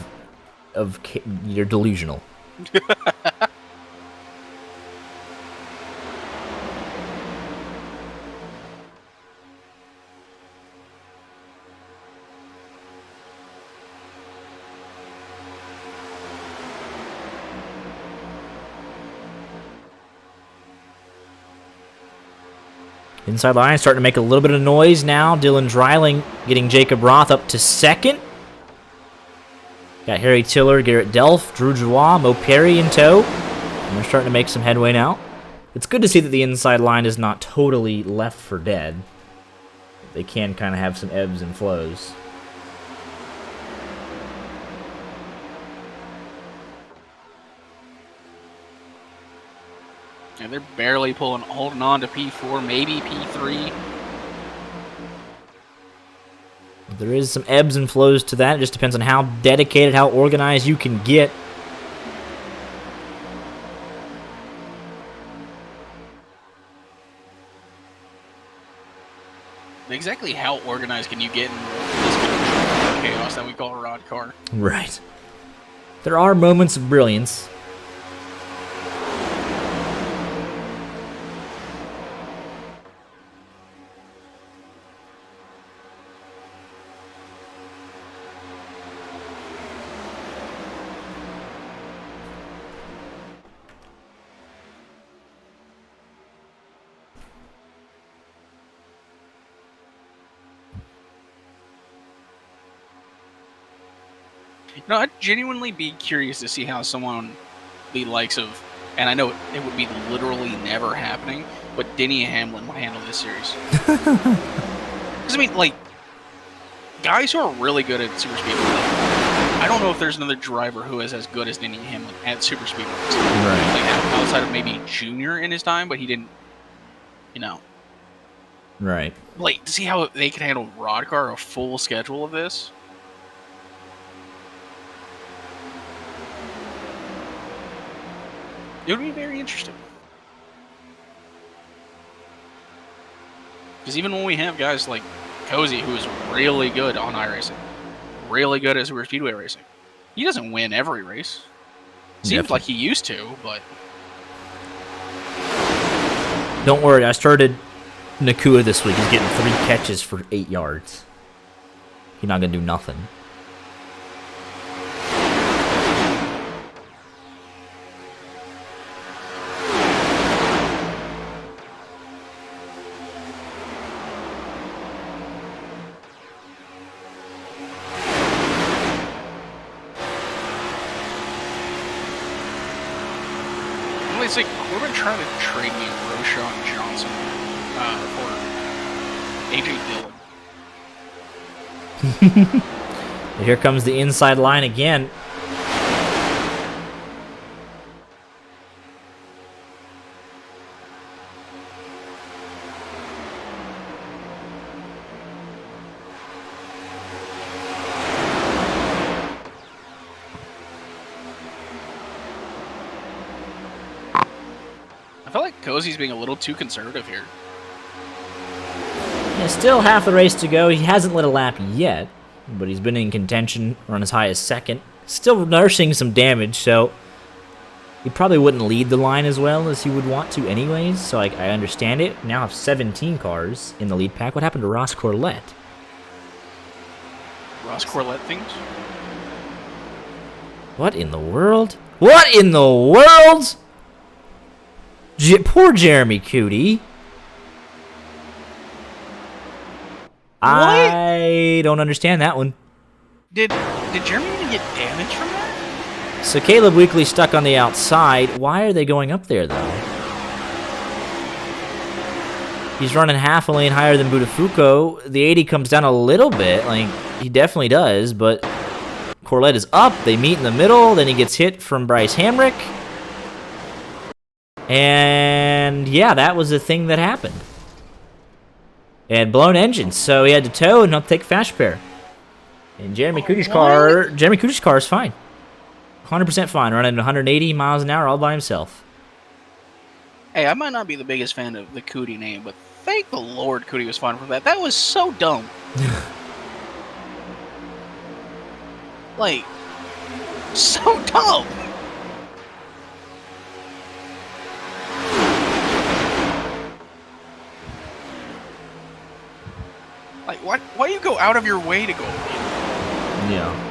you're delusional. Inside line starting to make a little bit of noise now. Dylan Dreiling getting Jacob Roth up to second. Got Harry Tiller, Garrett Delph, Drew Joie, Mo Perry in tow. And they're starting to make some headway now. It's good to see that the inside line is not totally left for dead. They can kind of have some ebbs and flows. And they're barely holding on to P4, maybe P3. There is some ebbs and flows to that. It just depends on how dedicated, how organized you can get. Exactly how organized can you get in this kind of chaos that we call RODDCAR. Right. There are moments of brilliance. You know, I'd genuinely be curious to see how someone the likes of, and I know it would be literally never happening, but Denny Hamlin would handle this series. Because, I mean, like, guys who are really good at super speedway, I don't know if there's another driver who is as good as Denny Hamlin at super speedway. Right. Like, outside of maybe Junior in his time, but he didn't, you know. Right. Like, to see how they can handle RODDCAR, a full schedule of this. It would be very interesting. Because even when we have guys like Cozy, who is really good on iRacing, really good at super speedway racing, he doesn't win every race. Seems like he used to, but... Don't worry, I started Nakua this week. He's getting 3 catches for 8 yards. He's not going to do nothing. It's like Corbin trying to trade me Roshan Johnson for AJ Dillon. Here comes the inside line again. I feel like Cozy's being a little too conservative here. Yeah, still half the race to go. He hasn't lit a lap yet, but he's been in contention, run as high as second. Still nursing some damage, so he probably wouldn't lead the line as well as he would want to anyways, so I understand it. Now have 17 cars in the lead pack. What happened to Ross Corlett? Ross Corlett things? What in the world? What in the world? Poor Jeremy Cootie. I don't understand that one. Did Jeremy even get damage from that? So Caleb Weekly stuck on the outside. Why are they going up there, though? He's running half a lane higher than Budafuco. The 80 comes down a little bit. Like, he definitely does, but Corlett is up. They meet in the middle. Then he gets hit from Bryce Hamrick. And yeah, that was the thing that happened. And blown engines, so he had to tow and not take fast repair. And Jeremy Cootie's car is fine. 100% fine, running 180 miles an hour all by himself. Hey, I might not be the biggest fan of the Cootie name, but thank the Lord Cootie was fine for that. That was so dumb. Like, so dumb. Like, why do you go out of your way to go? Yeah.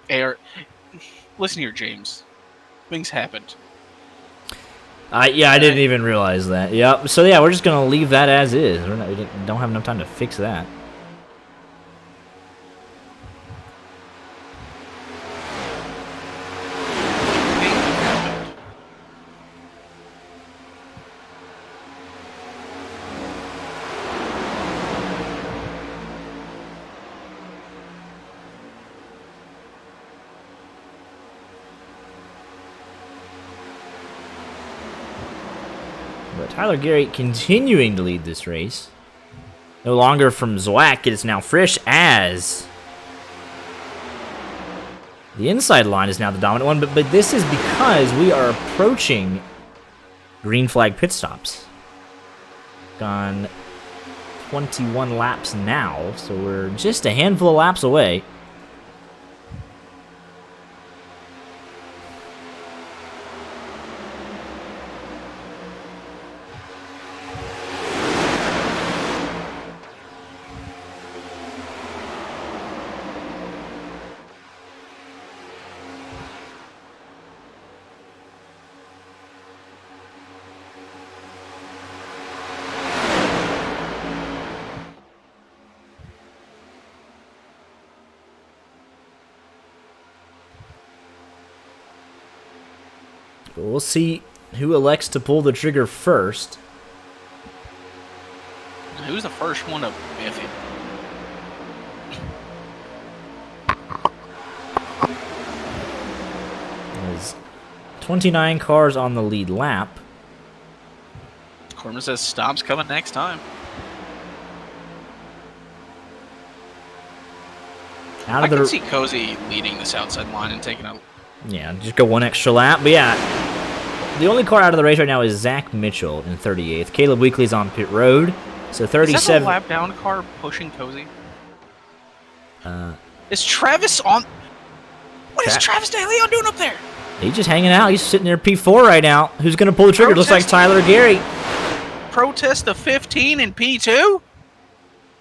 Hey, listen here, James. Things happened. Yeah, I didn't even realize that. Yep. So yeah, we're just gonna leave that as is. We don't have enough time to fix that. But Tyler Gary continuing to lead this race. No longer from Zwack, it is now Frisch as the inside line is now the dominant one, but this is because we are approaching green flag pit stops. Gone 21 laps now, so we're just a handful of laps away. But we'll see who elects to pull the trigger first. Who's the first one to biff it? There's 29 cars on the lead lap. Corbin says stop's coming next time. Out I of the can see Cozy leading this outside line and taking a... Yeah, just go one extra lap. But yeah, the only car out of the race right now is Zach Mitchell in 38th. Caleb Weekly's on pit road. So 37. Is that a lap down car pushing Cozy? Is Travis on... What is Travis De Leon doing up there? He's just hanging out. He's sitting there P4 right now. Who's going to pull the trigger? Looks like Tyler Gary. Protest the 15 in P2?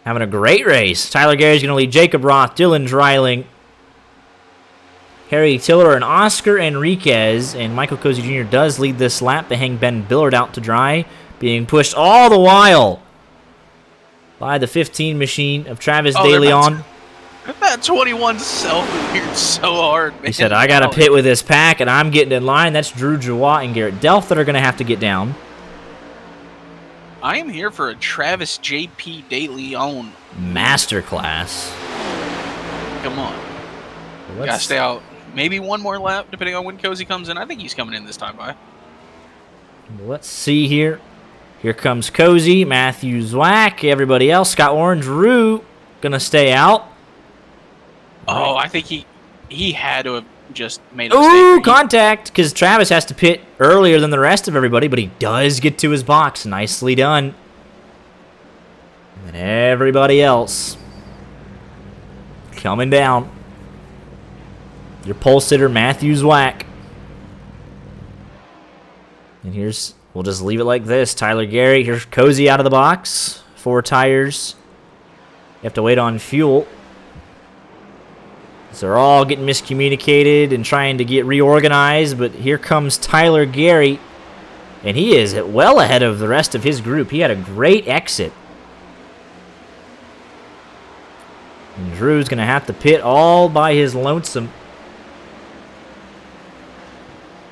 Having a great race. Tyler Gary's going to lead Jacob Roth, Dylan Dreiling, Harry Tiller, and Oscar Enriquez. And Michael Cozy Jr. does lead this lap. They hang Ben Billard out to dry, being pushed all the while by the 15 machine of Travis De Leon. That 21 self-weird so hard, man. He said, I got to pit with this pack, and I'm getting in line. That's Drew Jawat and Garrett Delph that are going to have to get down. I am here for a Travis J.P. De Leon masterclass. Come on. Gotta stay out maybe one more lap, depending on when Cozy comes in. I think he's coming in this time by. Let's see here. Here comes Cozy, Matthew Zwack, everybody else. Scott Warren, Drew, gonna stay out. Oh, I think he had to have just made a mistake. Ooh, contact, because Travis has to pit earlier than the rest of everybody, but he does get to his box. Nicely done. And everybody else coming down. Your pole sitter, Matthew Zwack. And here's, we'll just leave it like this. Tyler Gary, here's Cozy out of the box. 4 tires. You have to wait on fuel. So they're all getting miscommunicated and trying to get reorganized, but here comes Tyler Gary, and he is well ahead of the rest of his group. He had a great exit. And Drew's going to have to pit all by his lonesome.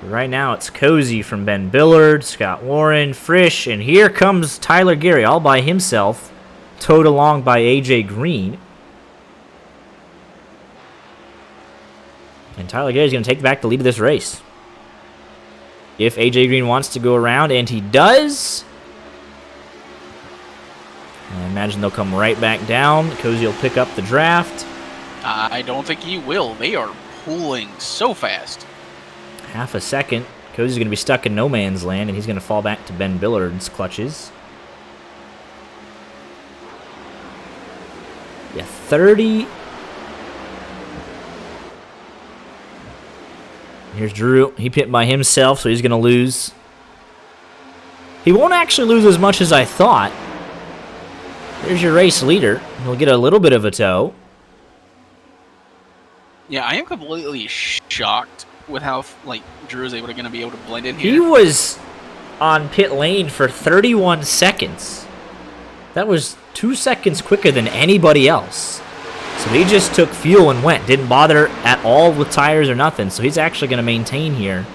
Right now it's Cozy from Ben Billard, Scott Warren, Frisch, and here comes Tyler Gary all by himself, towed along by AJ Green. And Tyler Gary's going to take back the lead of this race. If AJ Green wants to go around, and he does. I imagine they'll come right back down. Cozy will pick up the draft. I don't think he will. They are pulling so fast. Half a second. Cozy's going to be stuck in no man's land, and he's going to fall back to Ben Billard's clutches. Yeah, 30... Here's Drew. He pit by himself, so he's going to lose. He won't actually lose as much as I thought. There's your race leader. He'll get a little bit of a tow. Yeah, I am completely shocked with how Drew is going to be able to blend in here. He was on pit lane for 31 seconds. That was 2 seconds quicker than anybody else. So he just took fuel and went. Didn't bother at all with tires or nothing. So he's actually going to maintain here.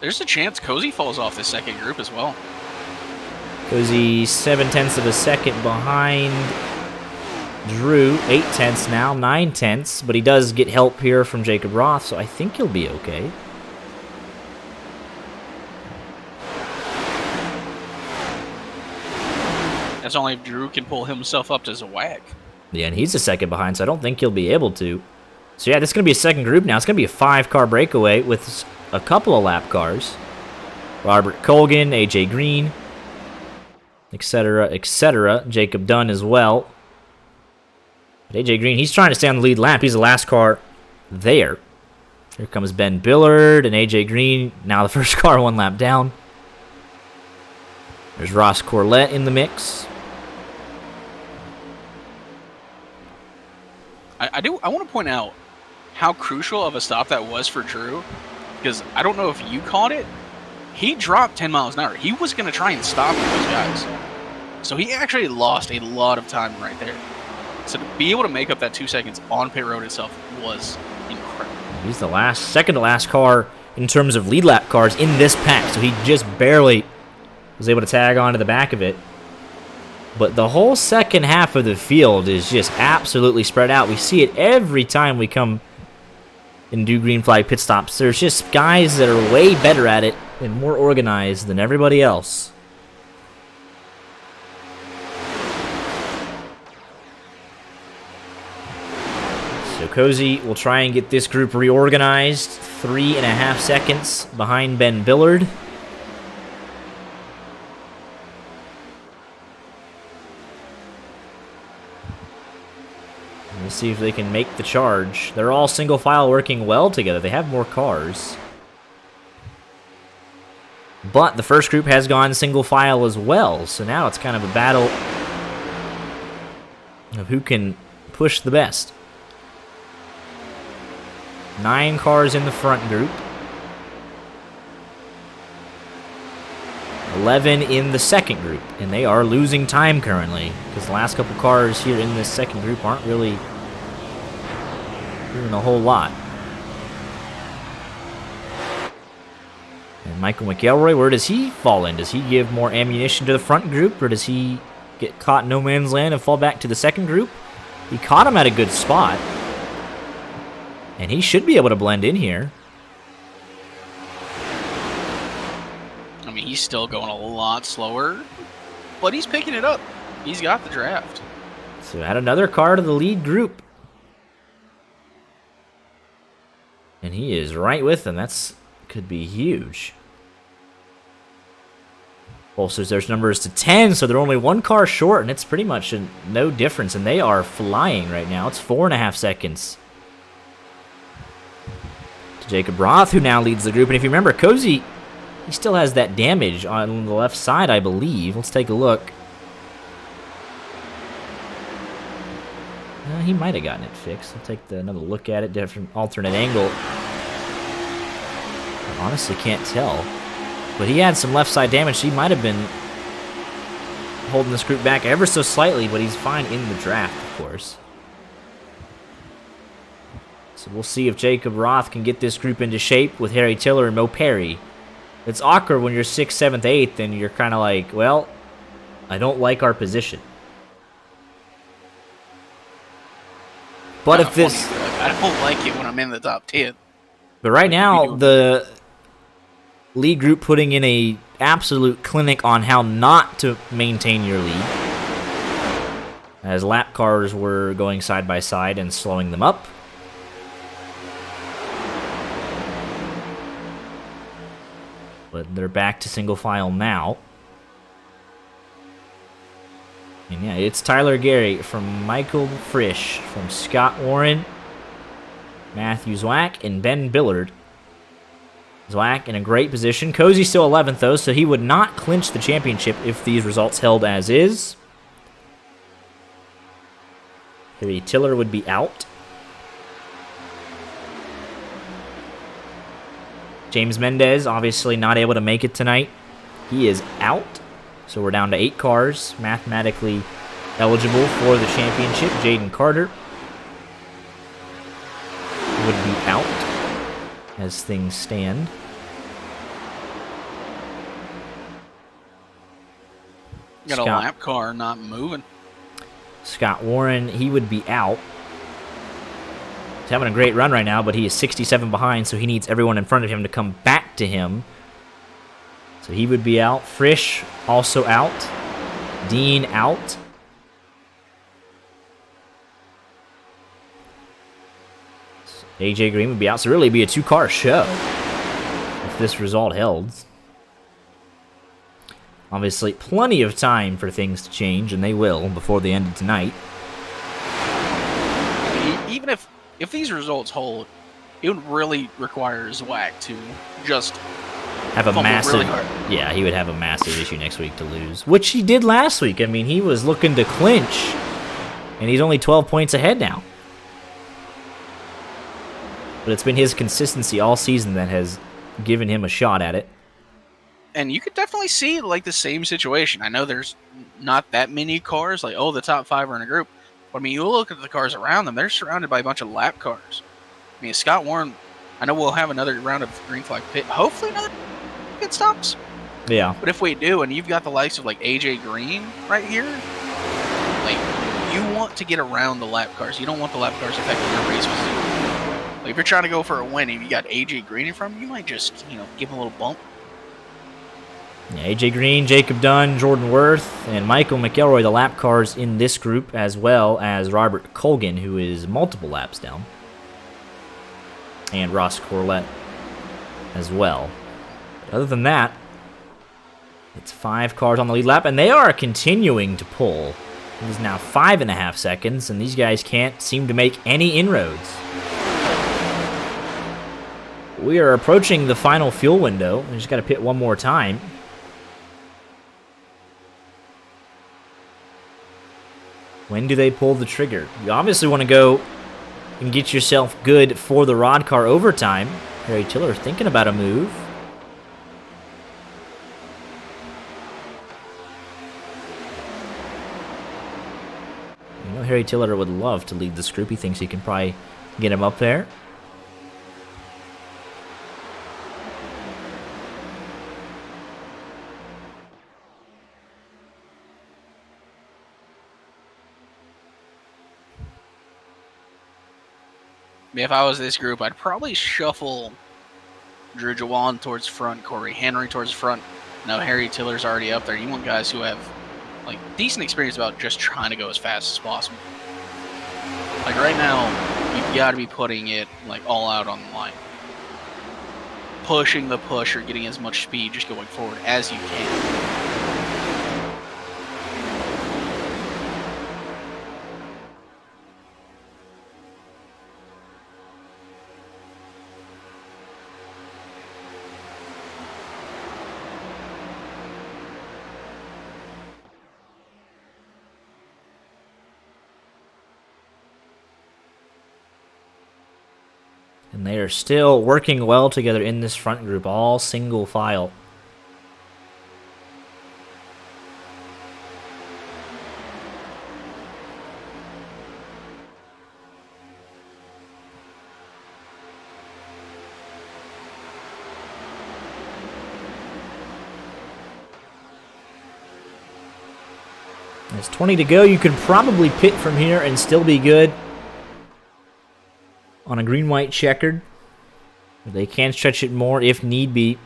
There's a chance Cozy falls off this second group as well. Cozy 7/10 of a second behind Drew. 8/10 now, 9/10. But he does get help here from Jacob Roth, so I think he'll be okay. That's only if Drew can pull himself up to Zwack. Yeah, and he's a second behind, so I don't think he'll be able to. So yeah, this is going to be a second group now. It's going to be a 5-car breakaway with a couple of lap cars. Robert Colgan, AJ Green, etc., etc. Jacob Dunn as well. But AJ Green, he's trying to stay on the lead lap. He's the last car there. Here comes Ben Billard and AJ Green. Now the first car 1 lap down. There's Ross Corlett in the mix. I want to point out how crucial of a stop that was for Drew, because I don't know if you caught it. He dropped 10 miles an hour. He was going to try and stop those guys. So he actually lost a lot of time right there. So to be able to make up that 2 seconds on pit road itself was incredible. He's the second to last car in terms of lead lap cars in this pack, so he just barely was able to tag onto the back of it. But the whole second half of the field is just absolutely spread out. We see it every time we come and do green flag pit stops. There's just guys that are way better at it and more organized than everybody else. So Cozy will try and get this group reorganized. 3.5 seconds behind Ben Billard. We'll see if they can make the charge. They're all single file working well together. They have more cars. But the first group has gone single file as well. So now it's kind of a battle of who can push the best. 9 cars in the front group. 11 in the second group. And they are losing time currently, because the last couple cars here in this second group aren't really doing a whole lot. And Michael McElroy, where does he fall in? Does he give more ammunition to the front group, or does he get caught in no man's land and fall back to the second group? He caught him at a good spot, and he should be able to blend in here. I mean, he's still going a lot slower, but he's picking it up. He's got the draft. So add another car to the lead group. And he is right with them. That's could be huge. Bolsters their numbers to 10, so they're only 1 car short, and it's pretty much no difference, and they are flying right now. It's 4.5 seconds to Jacob Roth, who now leads the group. And if you remember, Cozy, he still has that damage on the left side, I believe. Let's take a look. He might have gotten it fixed. I'll take another look at it, different alternate angle. I honestly can't tell. But he had some left side damage, so he might have been holding this group back ever so slightly, but he's fine in the draft, of course. So we'll see if Jacob Roth can get this group into shape with Harry Tiller and Mo Perry. It's awkward when you're 6th, 7th, 8th, and you're kind of like, well, I don't like our position. But if this... I don't like it when I'm in the top 10. But right now, the lead group putting in a absolute clinic on how not to maintain your lead, as lap cars were going side by side and slowing them up. But they're back to single file now. And yeah, it's Tyler Gary from Michael Frisch, from Scott Warren, Matthew Zwack, and Ben Billard. Zwack in a great position. Cozy's still 11th, though, so he would not clinch the championship if these results held as is. Harry Tiller would be out. James Mendez, obviously not able to make it tonight. He is out. So we're down to 8 cars, mathematically eligible for the championship. Jaden Carter would be out as things stand. Got a lap car not moving. Scott Warren, he would be out. He's having a great run right now, but he is 67 behind, so he needs everyone in front of him to come back to him. So he would be out. Frisch also out. Dean out. AJ Green would be out, so really it'd be a 2-car show if this result held. Obviously, plenty of time for things to change, and they will before the end of tonight. Even if these results hold, it would really require Zwack to just have a massive, really hard. Yeah, he would have a massive issue next week to lose, which he did last week. I mean, he was looking to clinch, and he's only 12 points ahead now. But it's been his consistency all season that has given him a shot at it. And you could definitely see like the same situation. I know there's not that many cars, like, oh, the top 5 are in a group. But I mean, you look at the cars around them, they're surrounded by a bunch of lap cars. I mean, Scott Warren, I know we'll have another round of green flag pit, hopefully another pit stops. Yeah. But if we do, and you've got the likes of like AJ Green right here, like, you want to get around the lap cars. You don't want the lap cars affecting your race physique. Like, if you're trying to go for a win and you got AJ Green in front of you, you might just, give him a little bump. Yeah, AJ Green, Jacob Dunn, Jordan Worth, and Michael McElroy, the lap cars in this group, as well as Robert Colgan, who is multiple laps down, and Ross Corlett as well. But other than that, it's 5 cars on the lead lap, and they are continuing to pull. It is now 5.5 seconds, and these guys can't seem to make any inroads. We are approaching the final fuel window. We just got to pit one more time. When do they pull the trigger? You obviously want to go and get yourself good for the RODDCAR overtime. Harry Tiller thinking about a move. You know, Harry Tiller would love to lead this group. He thinks he can probably get him up there. If I was this group, I'd probably shuffle Drew Jawan towards front, Corey Henry towards front. No, Harry Tiller's already up there. You want guys who have like decent experience about just trying to go as fast as possible. Like right now, you've got to be putting it like all out on the line. Pushing the push or getting as much speed just going forward as you can. And they are still working well together in this front group, all single file. There's 20 to go. You could probably pit from here and still be good. On a green-white checkered. They can stretch it more if need be.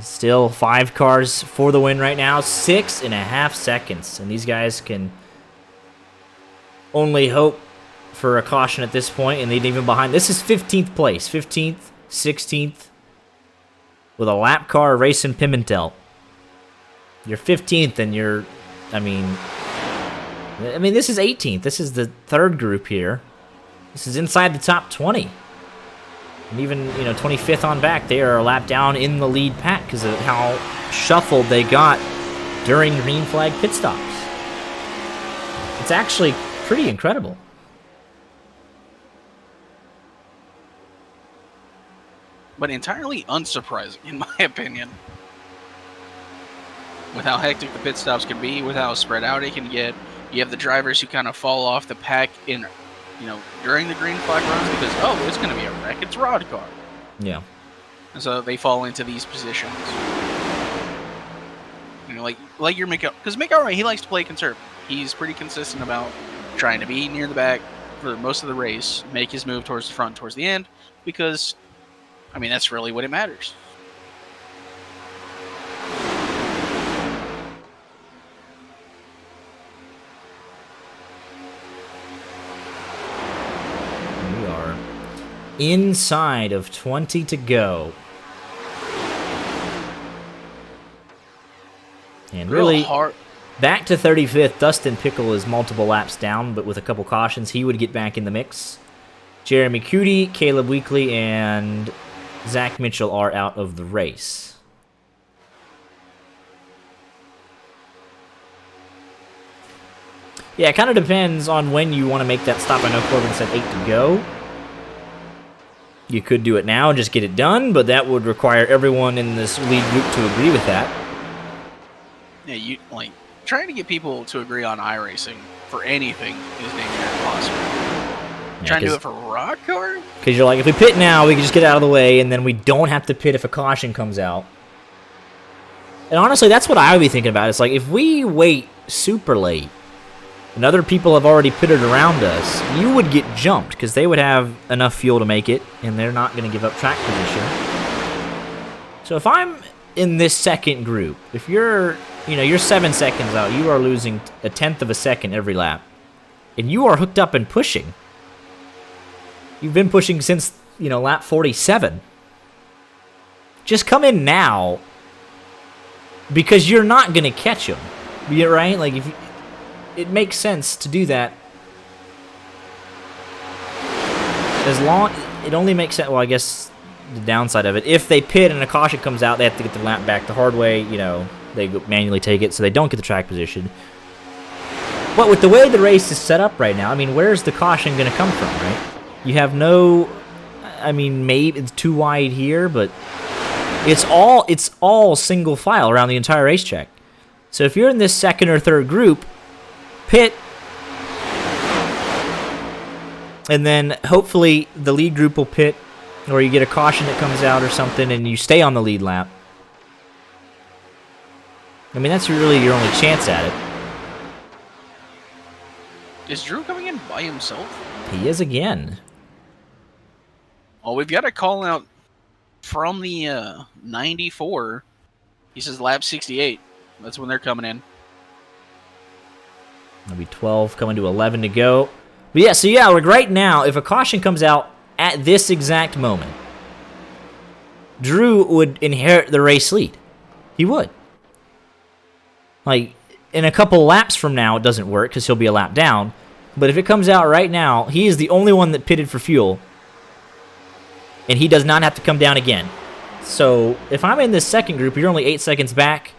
Still 5 cars for the win right now. 6.5 seconds. And these guys can only hope for a caution at this point. And they'd even behind. This is 15th place. 15th, 16th. With a lap car racing Pimentel. You're 15th and you're... I mean, this is 18th. This is the third group here. This is inside the top 20. And even, 25th on back, they are a lap down in the lead pack because of how shuffled they got during green flag pit stops. It's actually pretty incredible. But entirely unsurprising, in my opinion. With how hectic the pit stops can be, with how spread out it can get. You have the drivers who kind of fall off the pack in... during the green flag runs because, oh, it's going to be a wreck. It's RODDCAR. Yeah. And so they fall into these positions. Like your McElroy. Because McElroy, he likes to play conservative. He's pretty consistent about trying to be near the back for most of the race, make his move towards the front towards the end, because, that's really what it matters. inside of 20 to go. And really, hard. back to 35th, Dustin Pickle is multiple laps down, but with a couple cautions, he would get back in the mix. Jeremy Cootie, Caleb Weekly, and Zach Mitchell are out of the race. Yeah, it kind of depends on when you want to make that stop. I know Corbin said 8 to go. You could do it now and just get it done, but that would require everyone in this lead group to agree with that. Yeah, you like trying to get people to agree on iRacing for anything is damn near impossible. Yeah, Trying to do it for RODDCAR? Because you're like, if we pit now, we can just get out of the way, and then we don't have to pit if a caution comes out. And honestly, that's what I would be thinking about. It's like, if we wait super late, and other people have already pitted around us, you would get jumped, because they would have enough fuel to make it, and they're not going to give up track position. So if I'm in this second group, if you're 7 seconds out, you are losing 1/10 of a second every lap, and you are hooked up and pushing. You've been pushing since, lap 47. Just come in now, because you're not going to catch them. Right? Like, it makes sense to do that. It only makes sense, well, I guess the downside of it, if they pit and a caution comes out, they have to get the lap back the hard way, they manually take it, so they don't get the track position. But with the way the race is set up right now, I mean, where's the caution going to come from, right? You have no, maybe it's too wide here, but it's all single file around the entire racetrack. So if you're in this second or third group, pit, and then hopefully the lead group will pit, or you get a caution that comes out or something, and you stay on the lead lap. I mean, that's really your only chance at it. Is Drew coming in by himself? He is again. Oh, we've got a call out from the 94. He says lap 68. That's when they're coming in. That'll be 12 coming to 11 to go. But yeah, like right now, if a caution comes out at this exact moment, Drew would inherit the race lead. He would. Like, in a couple laps from now, it doesn't work because he'll be a lap down. But if it comes out right now, he is the only one that pitted for fuel. And he does not have to come down again. So, if I'm in this second group, you're only 8 seconds back.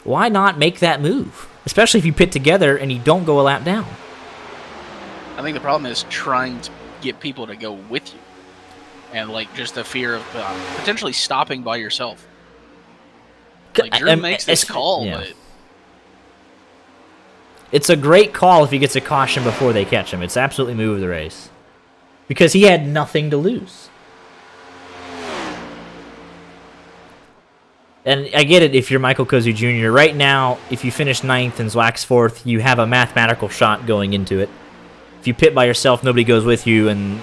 Why not make that move? Especially if you pit together and you don't go a lap down. I think the problem is trying to get people to go with you. And, like, just the fear of potentially stopping by yourself. Like, Drew makes this call, yeah. but... It's a great call if he gets a caution before they catch him. It's absolutely move of the race. Because he had nothing to lose. And I get it if you're Michael Kozu Jr. Right now, if you finish 9th and Zwack's 4th, you have a mathematical shot going into it. If you pit by yourself, nobody goes with you, and,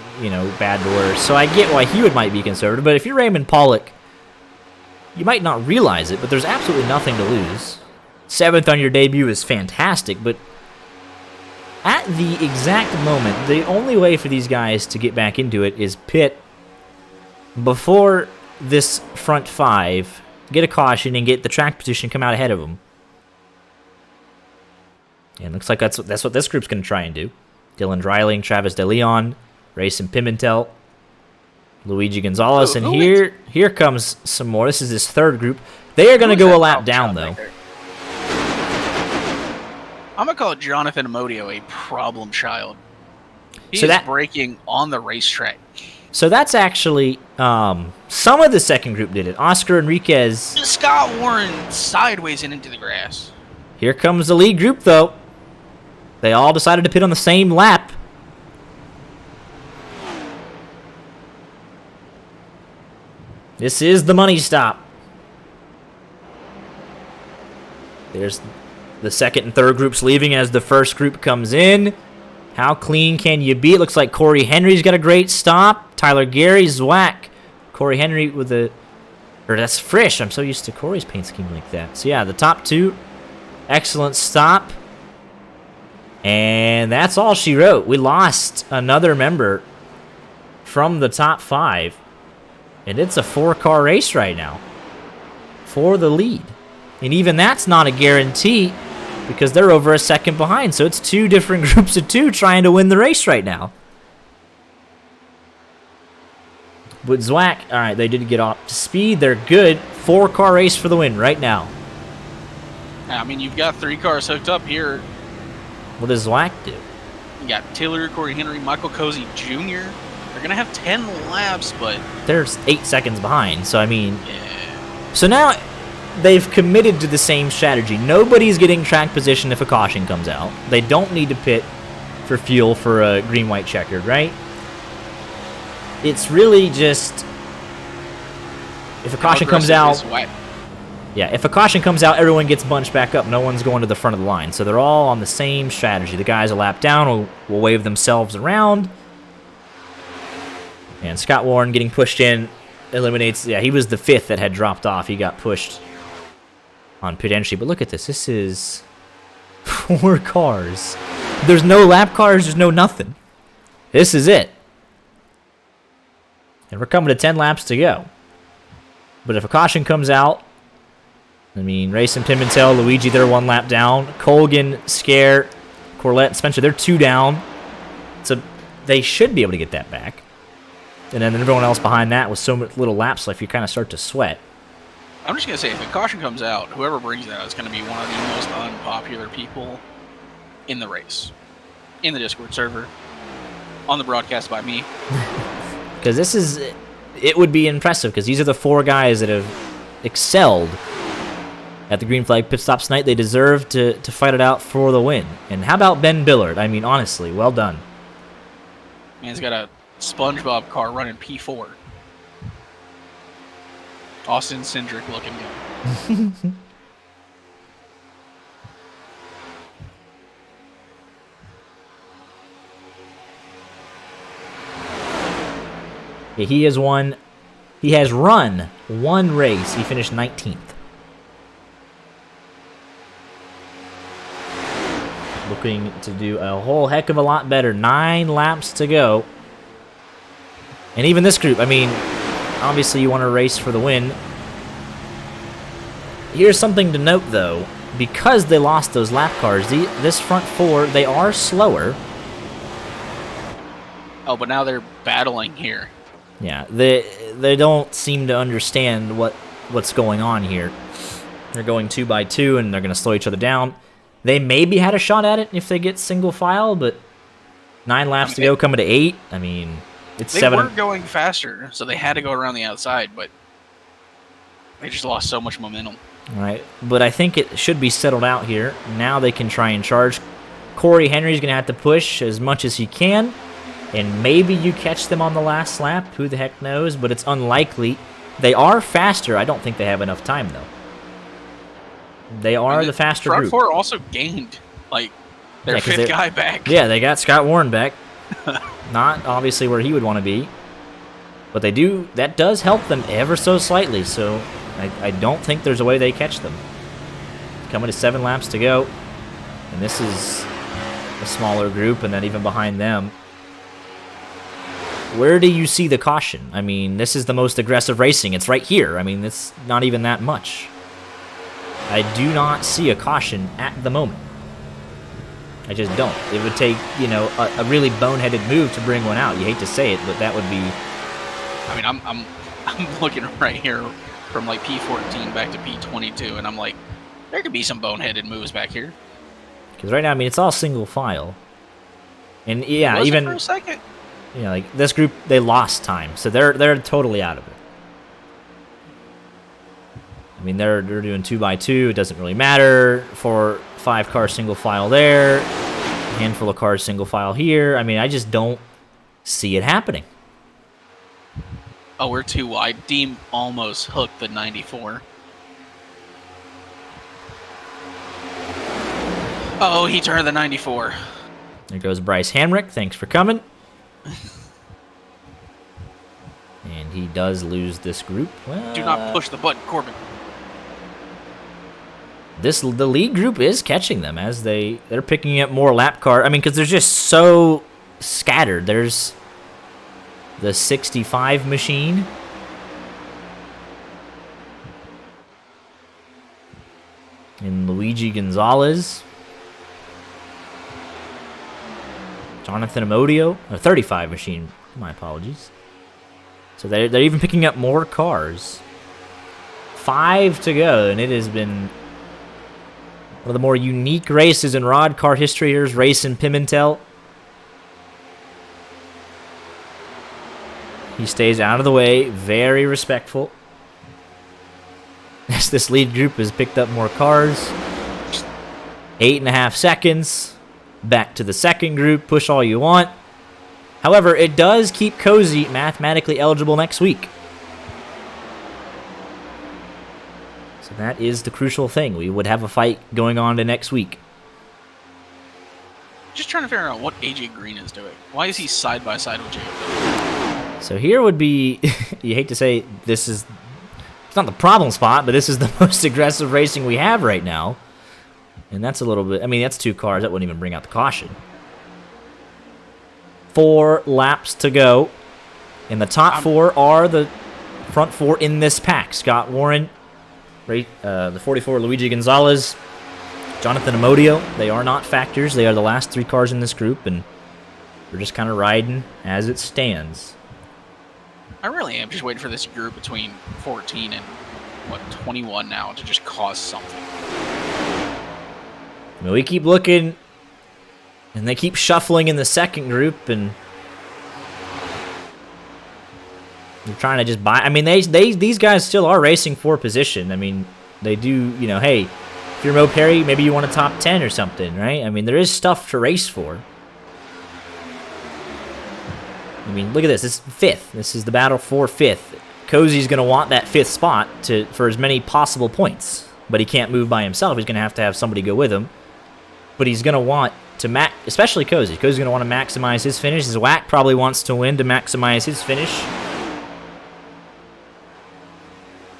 bad to worse. So I get why he might be conservative, but if you're Raymond Pollock, you might not realize it, but there's absolutely nothing to lose. 7th on your debut is fantastic, but at the exact moment, the only way for these guys to get back into it is pit before this front 5, get a caution, and get the track position, come out ahead of them. And looks like that's what this group's going to try and do. Dylan Dreiling, Travis DeLeon, Rayson Pimentel, Luigi Gonzalez, and here comes some more. This is his third group. They are going to go a lap down, though. I'm going to call Jonathan Amodio a problem child. He is braking on the racetrack. So that's actually, some of the second group did it. Oscar Enriquez. Scott Warren sideways and into the grass. Here comes the lead group, though. They all decided to pit on the same lap. This is the money stop. There's the second and third groups leaving as the first group comes in. How clean can you be? It looks like Corey Henry's got a great stop. Tyler Gary, Zwack. Corey Henry with or that's Frisch. I'm so used to Corey's paint scheme like that. So yeah, the top two. Excellent stop. And that's all she wrote. We lost another member from the top 5. And it's a 4-car race right now for the lead. And even that's not a guarantee because they're over a second behind. So it's 2 different groups of 2 trying to win the race right now. But Zwack, all right, they did get off to speed. They're good. 4-car race for the win right now. I mean, you've got 3 cars hooked up here. What does Zwack do? You got Tiller, Corey Henry, Michael Cozy Jr. They're going to have 10 laps, but... They're 8 seconds behind, so I mean... Yeah. So now they've committed to the same strategy. Nobody's getting track position if a caution comes out. They don't need to pit for fuel for a green-white checkered, right? It's really just... If a caution comes out... Yeah, if a caution comes out, everyone gets bunched back up. No one's going to the front of the line. So they're all on the same strategy. The guys a lap down will wave themselves around. And Scott Warren getting pushed in eliminates... Yeah, he was the 5th that had dropped off. He got pushed on pit entry. But look at this. This is 4 cars. There's no lap cars. There's no nothing. This is it. And we're coming to 10 laps to go. But if a caution comes out... I mean, Racing Pimentel, Luigi, they're 1 lap down. Colgan, Scare, Corlett, Spencer, they're 2 down. So they should be able to get that back. And then everyone else behind that with so much little laps left, you kind of start to sweat. I'm just going to say, if a caution comes out, whoever brings that out is going to be one of the most unpopular people in the race. In the Discord server. On the broadcast by me. Because this is... It would be impressive, because these are the 4 guys that have excelled at the green flag pit stops tonight. They deserve to fight it out for the win. And how about Ben Billard? I mean, honestly, well done. Man's got a SpongeBob car running P4. Austin Cindric looking good. Yeah, he has run 1 race. He finished 19th. Looking to do a whole heck of a lot better. 9 laps to go. And even this group, I mean, obviously you want to race for the win. Here's something to note, though. Because they lost those lap cars, this front 4, they are slower. Oh, but now they're battling here. Yeah, they don't seem to understand what's going on here. They're going 2 by 2, and they're going to slow each other down. They maybe had a shot at it if they get single file, but 9 laps to go, coming to 8. I mean, it's 7. They were going faster, so they had to go around the outside, but they just lost so much momentum. All right, but I think it should be settled out here. Now they can try and charge. Corey Henry's going to have to push as much as he can, and maybe you catch them on the last lap. Who the heck knows, but it's unlikely. They are faster. I don't think they have enough time, though. They are the faster front group. 4 also gained, like, their 5th guy back. Yeah, they got Scott Warren back. Not obviously where he would want to be. But they do. That does help them ever so slightly, so I don't think there's a way they catch them. Coming to 7 laps to go. And this is a smaller group, and then even behind them. Where do you see the caution? I mean, this is the most aggressive racing. It's right here. I mean, it's not even that much. I do not see a caution at the moment. I just don't. It would take, you know, a really boneheaded move to bring one out. You hate to say it, but that would be... I mean, I'm looking right here from, like, P14 back to P22, and I'm like, there could be some boneheaded moves back here. Because right now, I mean, it's all single file. And, yeah, Was even... it for a second? You know, like, this group, they lost time, so they're totally out of it. I mean, they're doing 2 by 2. It doesn't really matter. 4, 5 car single file there. A handful of cars single file here. I mean, I just don't see it happening. Oh, we're too wide. Deem almost hooked the 94. Oh, he turned the 94. There goes Bryce Hamrick. Thanks for coming. And he does lose this group. Well, do not push the button, Corbin. The lead group is catching them as they're picking up more lap car. I mean, because they're just so scattered. There's the 65 machine. In Luigi Gonzalez. Jonathan Amodio, a 35 machine. My apologies. So they're even picking up more cars. 5 to go, and it has been one of the more unique races in RODDCAR history. Here's Racing Pimentel. He stays out of the way, very respectful. As this lead group has picked up more cars. 8.5 seconds. Back to the second group, push all you want. However, it does keep Cozy mathematically eligible next week. So that is the crucial thing. We would have a fight going on to next week. Just trying to figure out what AJ Green is doing. Why is he side by side with Jacob? So here would be, you hate to say this is, it's not the problem spot, but this is the most aggressive racing we have right now. And that's a little bit, I mean, that's 2 cars. That wouldn't even bring out the caution. 4 laps to go. And the top 4 are the front 4 in this pack. Scott Warren, the 44 Luigi Gonzalez, Jonathan Amodio. They are not factors. They are the last 3 cars in this group, and we're just kind of riding as it stands. I really am just waiting for this group between 14 and, 21 now to just cause something. I mean, we keep looking, and they keep shuffling in the second group, and they're trying to just buy. I mean, these guys still are racing for position. I mean, they do, you know, hey, if you're Mo Perry, maybe you want a top 10 or something, right? I mean, there is stuff to race for. I mean, look at this. This is 5th. This is the battle for 5th. Cozy's going to want that 5th spot for as many possible points, but he can't move by himself. He's going to have somebody go with him. But he's going to want to especially Cozy. Cozy's going to want to maximize his finish. Zwack probably wants to win to maximize his finish.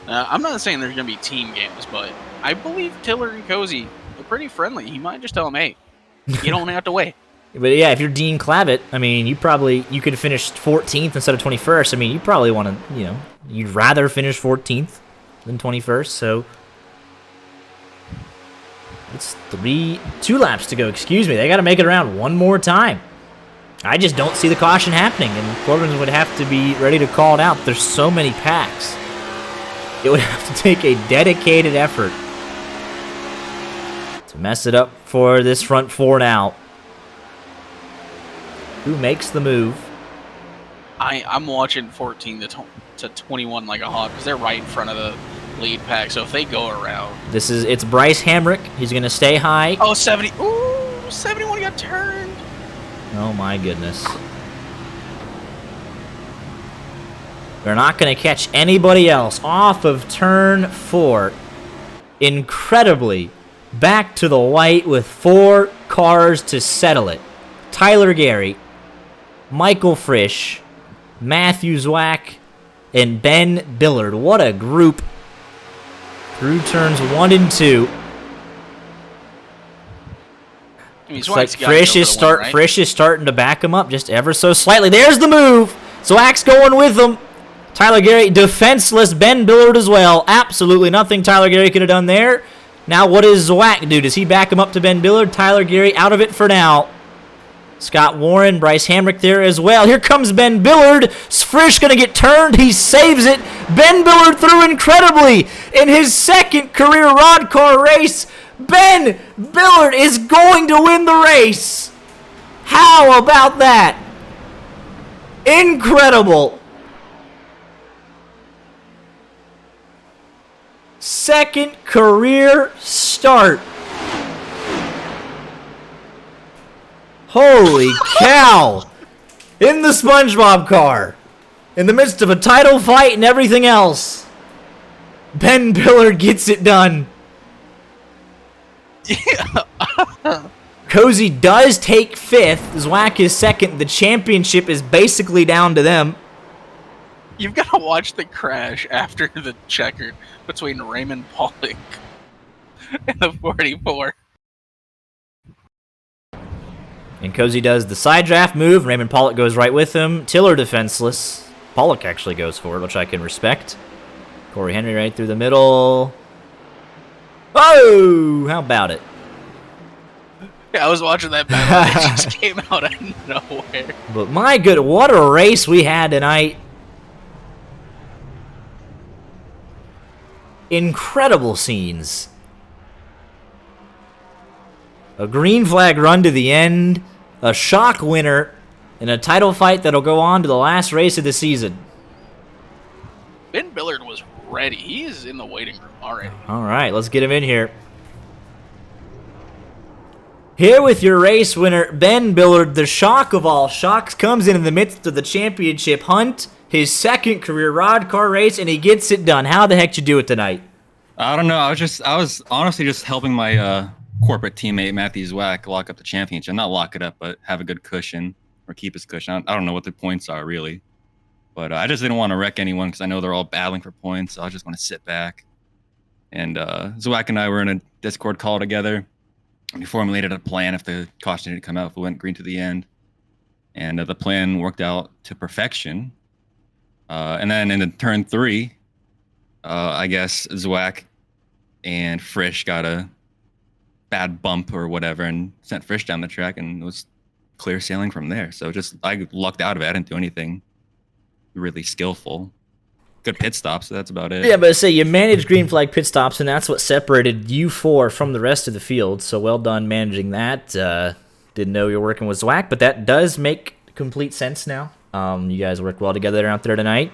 I'm not saying there's going to be team games, but I believe Tiller and Cozy are pretty friendly. He might just tell him, hey, you don't have to wait. But yeah, if you're Dean Clavitt, I mean, you could have finished 14th instead of 21st. I mean, you probably want to, you know, you'd rather finish 14th than 21st. So it's 2 laps to go. Excuse me. They got to make it around one more time. I just don't see the caution happening, and Corbin would have to be ready to call it out. There's so many packs. It would have to take a dedicated effort to mess it up for this front 4 now. Who makes the move? I'm watching 14 to 21 like a hawk because they're right in front of the lead pack. So if they go around, It's Bryce Hamrick. He's gonna stay high. Oh, 70. Ooh, 71 got turned. Oh my goodness. They're not gonna catch anybody else off of turn 4. Incredibly, back to the white with 4 cars to settle it. Tyler Gary, Michael Frisch, Matthew Zwack, and Ben Billard. What a group through turns 1 and 2. I mean, Looks like Frisch is starting to back him up just ever so slightly. There's the move. Zwack's going with them. Tyler Gary defenseless. Ben Billard as well. Absolutely nothing Tyler Gary could have done there. Now what does Zwack do? Does he back him up to Ben Billard? Tyler Gary out of it for now. Scott Warren, Bryce Hamrick there as well. Here comes Ben Billard. Frisch going to get turned. He saves it. Ben Billard through incredibly in his 2nd career RODDCAR race. Ben Billard is going to win the race. How about that? Incredible. 2nd career start. Holy cow! In the SpongeBob car, in the midst of a title fight and everything else, Ben Billard gets it done. Yeah. Cozy does take 5th. Zwack is 2nd. The championship is basically down to them. You've got to watch the crash after the checker between Raymond Pollock and the 44. And Cozy does the side draft move. Raymond Pollock goes right with him. Tiller defenseless. Pollock actually goes for it, which I can respect. Corey Henry right through the middle. Oh, how about it? Yeah, I was watching that battle. It just came out of nowhere. But my good, what a race we had tonight. Incredible scenes. A green flag run to the end, a shock winner, and a title fight that'll go on to the last race of the season. Ben Billard was ready. He is in the waiting room already. All right, let's get him in here. Here with your race winner, Ben Billard, the shock of all shocks, comes in the midst of the championship hunt, his second career RODDCAR race, and he gets it done. How the heck you do it tonight? I don't know. I was honestly just helping my corporate teammate Matthew Zwack lock up the championship. Not lock it up, but have a good cushion or keep his cushion. I don't know what the points are really, but I just didn't want to wreck anyone because I know they're all battling for points. So I just want to sit back. And Zwack and I were in a Discord call together. We formulated a plan if the caution didn't come out, if we went green to the end. And the plan worked out to perfection. And then in the turn 3, I guess Zwack and Frisch got a bad bump or whatever and sent Frisch down the track, and it was clear sailing from there. So just I lucked out of it. I didn't do anything really skillful. Good pit stops, so that's about it. Yeah, but say you managed green flag pit stops, and that's what separated you four from the rest of the field. So well done managing that. Didn't know you were working with Zwack, but that does make complete sense now. You guys worked well together out there tonight.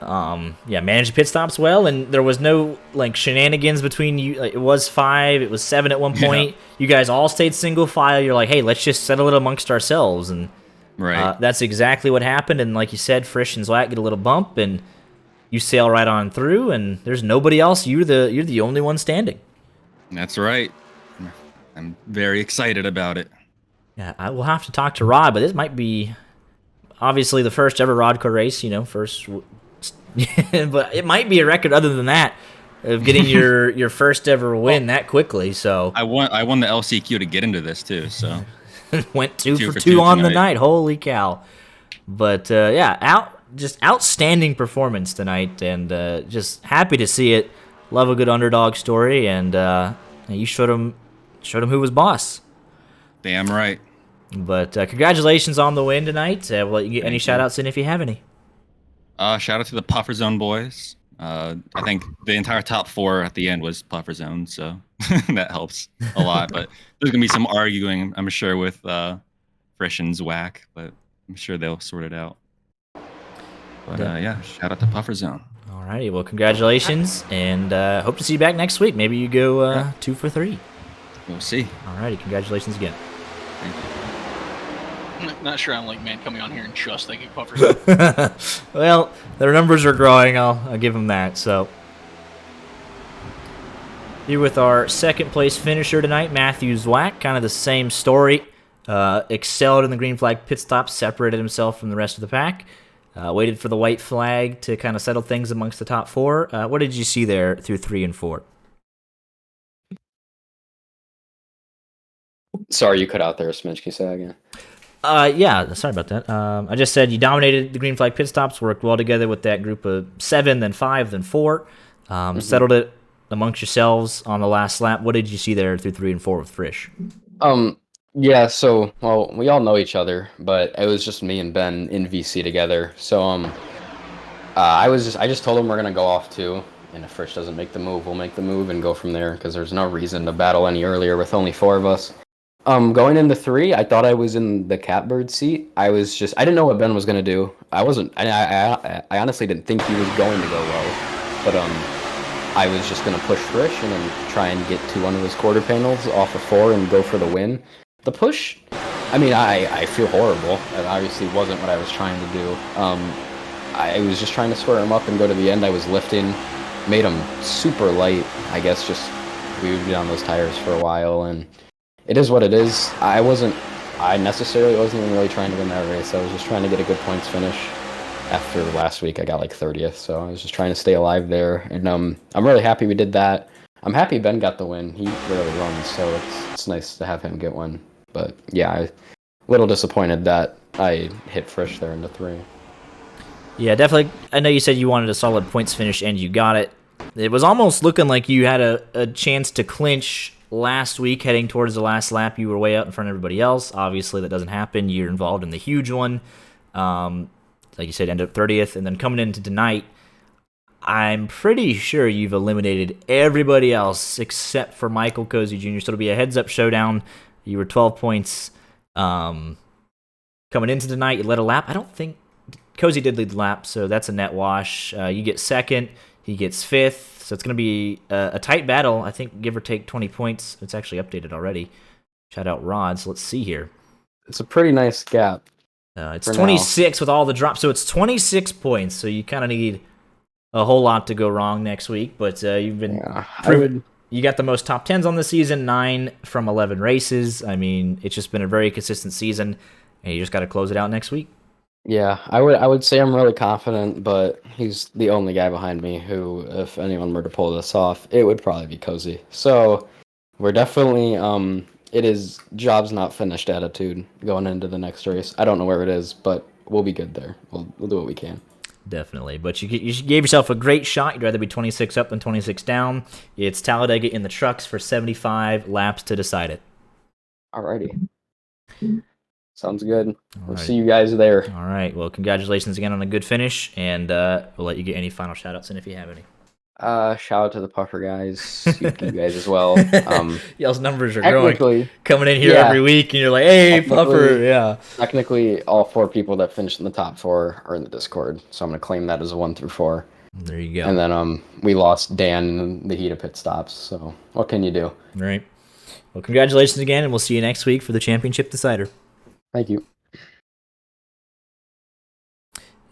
Yeah, managed pit stops well, and there was no like shenanigans between you. Like, it was 5, it was 7 at one point. Yeah. You guys all stayed single file. You're like, hey, let's just settle it amongst ourselves, and right. That's exactly what happened. And like you said, Frisch and Zwack get a little bump, and you sail right on through, and there's nobody else. You're the only one standing. That's right. I'm very excited about it. Yeah, I will have to talk to Rod, but this might be obviously the first ever RODDCAR race. First, but it might be a record other than that of getting your first ever win that quickly. So I won the LCQ to get into this too. So went 2 for 2 on tonight. The night. Holy cow! But yeah, just outstanding performance tonight, and just happy to see it. Love a good underdog story, and you showed him who was boss. Damn right. But congratulations on the win tonight. We'll let you get any shout-outs in if you have any. Shout out to the Puffer Zone boys. I think the entire top 4 at the end was Puffer Zone, so that helps a lot. But there's going to be some arguing, I'm sure, with Frisch and Zwack, but I'm sure they'll sort it out. But yeah, shout out to Puffer Zone. All righty, well, congratulations, and hope to see you back next week. Maybe you go 2 for 3. We'll see. All righty, congratulations again. Thank you. Not sure I'm like man coming on here and just thinking Puffer Zone. Well, their numbers are growing. I'll give them that. So here with our second place finisher tonight, Matthew Zwack. Kind of the same story. Excelled in the green flag pit stop, separated himself from the rest of the pack. Waited for the white flag to kind of settle things amongst the top 4. What did you see there through 3 and 4? Sorry, you cut out there, Smidge. Can you say that again? Yeah, sorry about that. I just said you dominated the green flag pit stops, worked well together with that group of 7, then 5, then 4. Settled it amongst yourselves on the last lap. What did you see there through 3 and 4 with Frisch? Yeah, so, well, we all know each other, but it was just me and Ben in VC together. So, I just told him we're gonna go off 2, and if Frisch doesn't make the move, we'll make the move and go from there, because there's no reason to battle any earlier with only 4 of us. Going into 3, I thought I was in the catbird seat. I didn't know what Ben was gonna do. I honestly didn't think he was going to go low, but I was just gonna push Frisch and then try and get to one of his quarter panels off of 4 and go for the win. The push, I mean, I feel horrible. It obviously wasn't what I was trying to do. I was just trying to square him up and go to the end. I was lifting, made him super light. I guess just we would be on those tires for a while, and it is what it is. I necessarily wasn't even really trying to win that race. I was just trying to get a good points finish. After last week, I got like 30th, so I was just trying to stay alive there. And I'm really happy we did that. I'm happy Ben got the win. He rarely runs, so it's nice to have him get one. But yeah, a little disappointed that I hit Frisch there into 3. Yeah, definitely. I know you said you wanted a solid points finish, and you got it. It was almost looking like you had a chance to clinch last week, heading towards the last lap. You were way out in front of everybody else. Obviously, that doesn't happen. You're involved in the huge one. Like you said, end up 30th. And then coming into tonight, I'm pretty sure you've eliminated everybody else except for Michael Cozy Jr. So it'll be a heads-up showdown. You were 12 points coming into tonight. You led a lap. I don't think Cozy did lead the lap, so that's a net wash. You get second. He gets 5th. So it's going to be a tight battle. I think give or take 20 points. It's actually updated already. Shout out Rods. Let's see here. It's a pretty nice gap. It's 26 with all the drops. So it's 26 points. So you kind of need a whole lot to go wrong next week. But you've been proven. You got the most top 10s on the season, 9 from 11 races. I mean, it's just been a very consistent season, and you just got to close it out next week. Yeah, I would say I'm really confident, but he's the only guy behind me who, if anyone were to pull this off, it would probably be Cozy. So we're definitely it is job's not finished attitude going into the next race. I don't know where it is, but we'll be good there. We'll do what we can. Definitely, but you gave yourself a great shot. You'd rather be 26 up than 26 down. It's Talladega in the trucks for 75 laps to decide it. Alrighty. Sounds good. We'll see you guys there. All right. Well, congratulations again on a good finish, and we'll let you get any final shout-outs in if you have any. Shout out to the Puffer guys, you guys as well. Y'all's numbers are growing. Coming in here every week, and you're like, hey, Puffer, yeah. Technically, all 4 people that finished in the top 4 are in the Discord, so I'm going to claim that as a 1 through 4. There you go. And then we lost Dan in the heat of pit stops, so what can you do? All right. Well, congratulations again, and we'll see you next week for the championship decider. Thank you.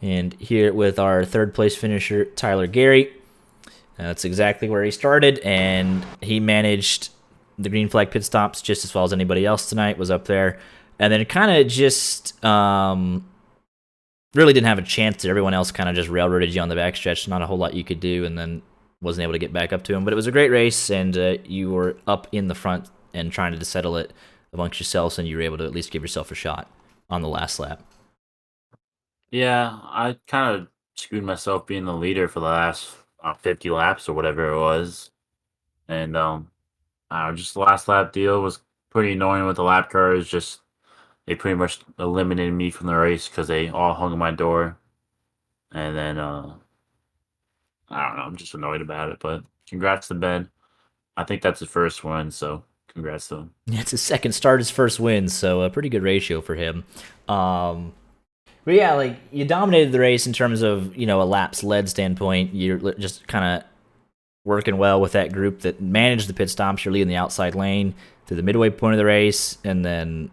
And here with our third place finisher, Tyler Gary. That's exactly where he started, and he managed the green flag pit stops just as well as anybody else tonight, was up there. And then kind of just really didn't have a chance. Everyone else kind of just railroaded you on the backstretch. Not a whole lot you could do, and then wasn't able to get back up to him. But it was a great race, and you were up in the front and trying to settle it amongst yourselves, and you were able to at least give yourself a shot on the last lap. Yeah, I kind of screwed myself being the leader for the last 50 laps or whatever it was. And just the last lap deal was pretty annoying with the lap cars. Just they pretty much eliminated me from the race because they all hung on my door. And then I don't know, I'm just annoyed about it. But congrats to Ben. I think that's his first one, so congrats to him. Yeah, it's his second start, his first win, so a pretty good ratio for him. But yeah, like, you dominated the race in terms of, a laps led standpoint. You're just kind of working well with that group that managed the pit stops. You're leading the outside lane through the midway point of the race, and then,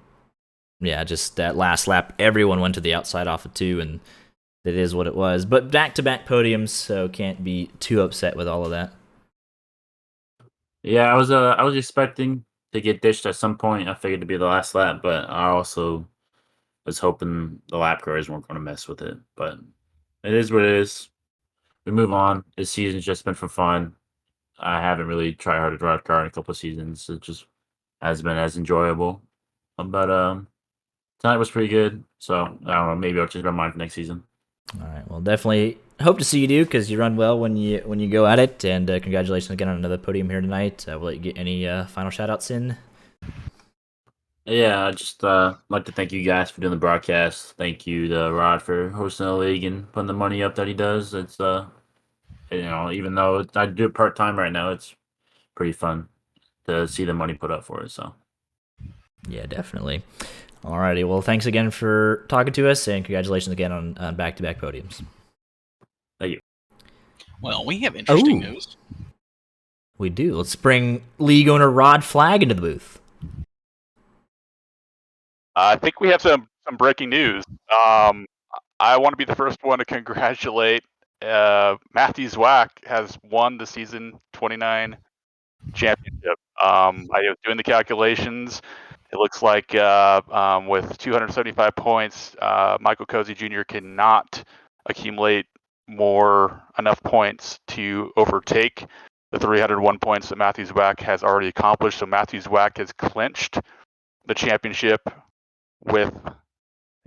yeah, just that last lap, everyone went to the outside off of 2, and it is what it was. But back-to-back podiums, so can't be too upset with all of that. Yeah, I was expecting to get ditched at some point. I figured to be the last lap, but I also was hoping the lap cars weren't going to mess with it. But it is what it is. We move on. This season's just been for fun. I haven't really tried hard to drive car in a couple of seasons. It just hasn't been as enjoyable. But tonight was pretty good. So I don't know. Maybe I'll change my mind for next season. All right. Well, definitely hope to see you do, because you run well when you go at it. And congratulations again on another podium here tonight. We'll let you get any final shout-outs in. Yeah, I just like to thank you guys for doing the broadcast. Thank you to Rod for hosting the league and putting the money up that he does. It's even though I do it part-time right now, it's pretty fun to see the money put up for it. So yeah, definitely. Alrighty, well, thanks again for talking to us, and congratulations again on back-to-back podiums. Thank you. Well, we have interesting news. We do. Let's bring league owner Rod Flagg into the booth. I think we have some breaking news. I want to be the first one to congratulate Matthew Zwack has won the season 29 championship. I was doing the calculations. It looks like with 275 points, Michael Cozy Jr. cannot accumulate enough points to overtake the 301 points that Matthew Zwack has already accomplished. So Matthew Zwack has clinched the championship with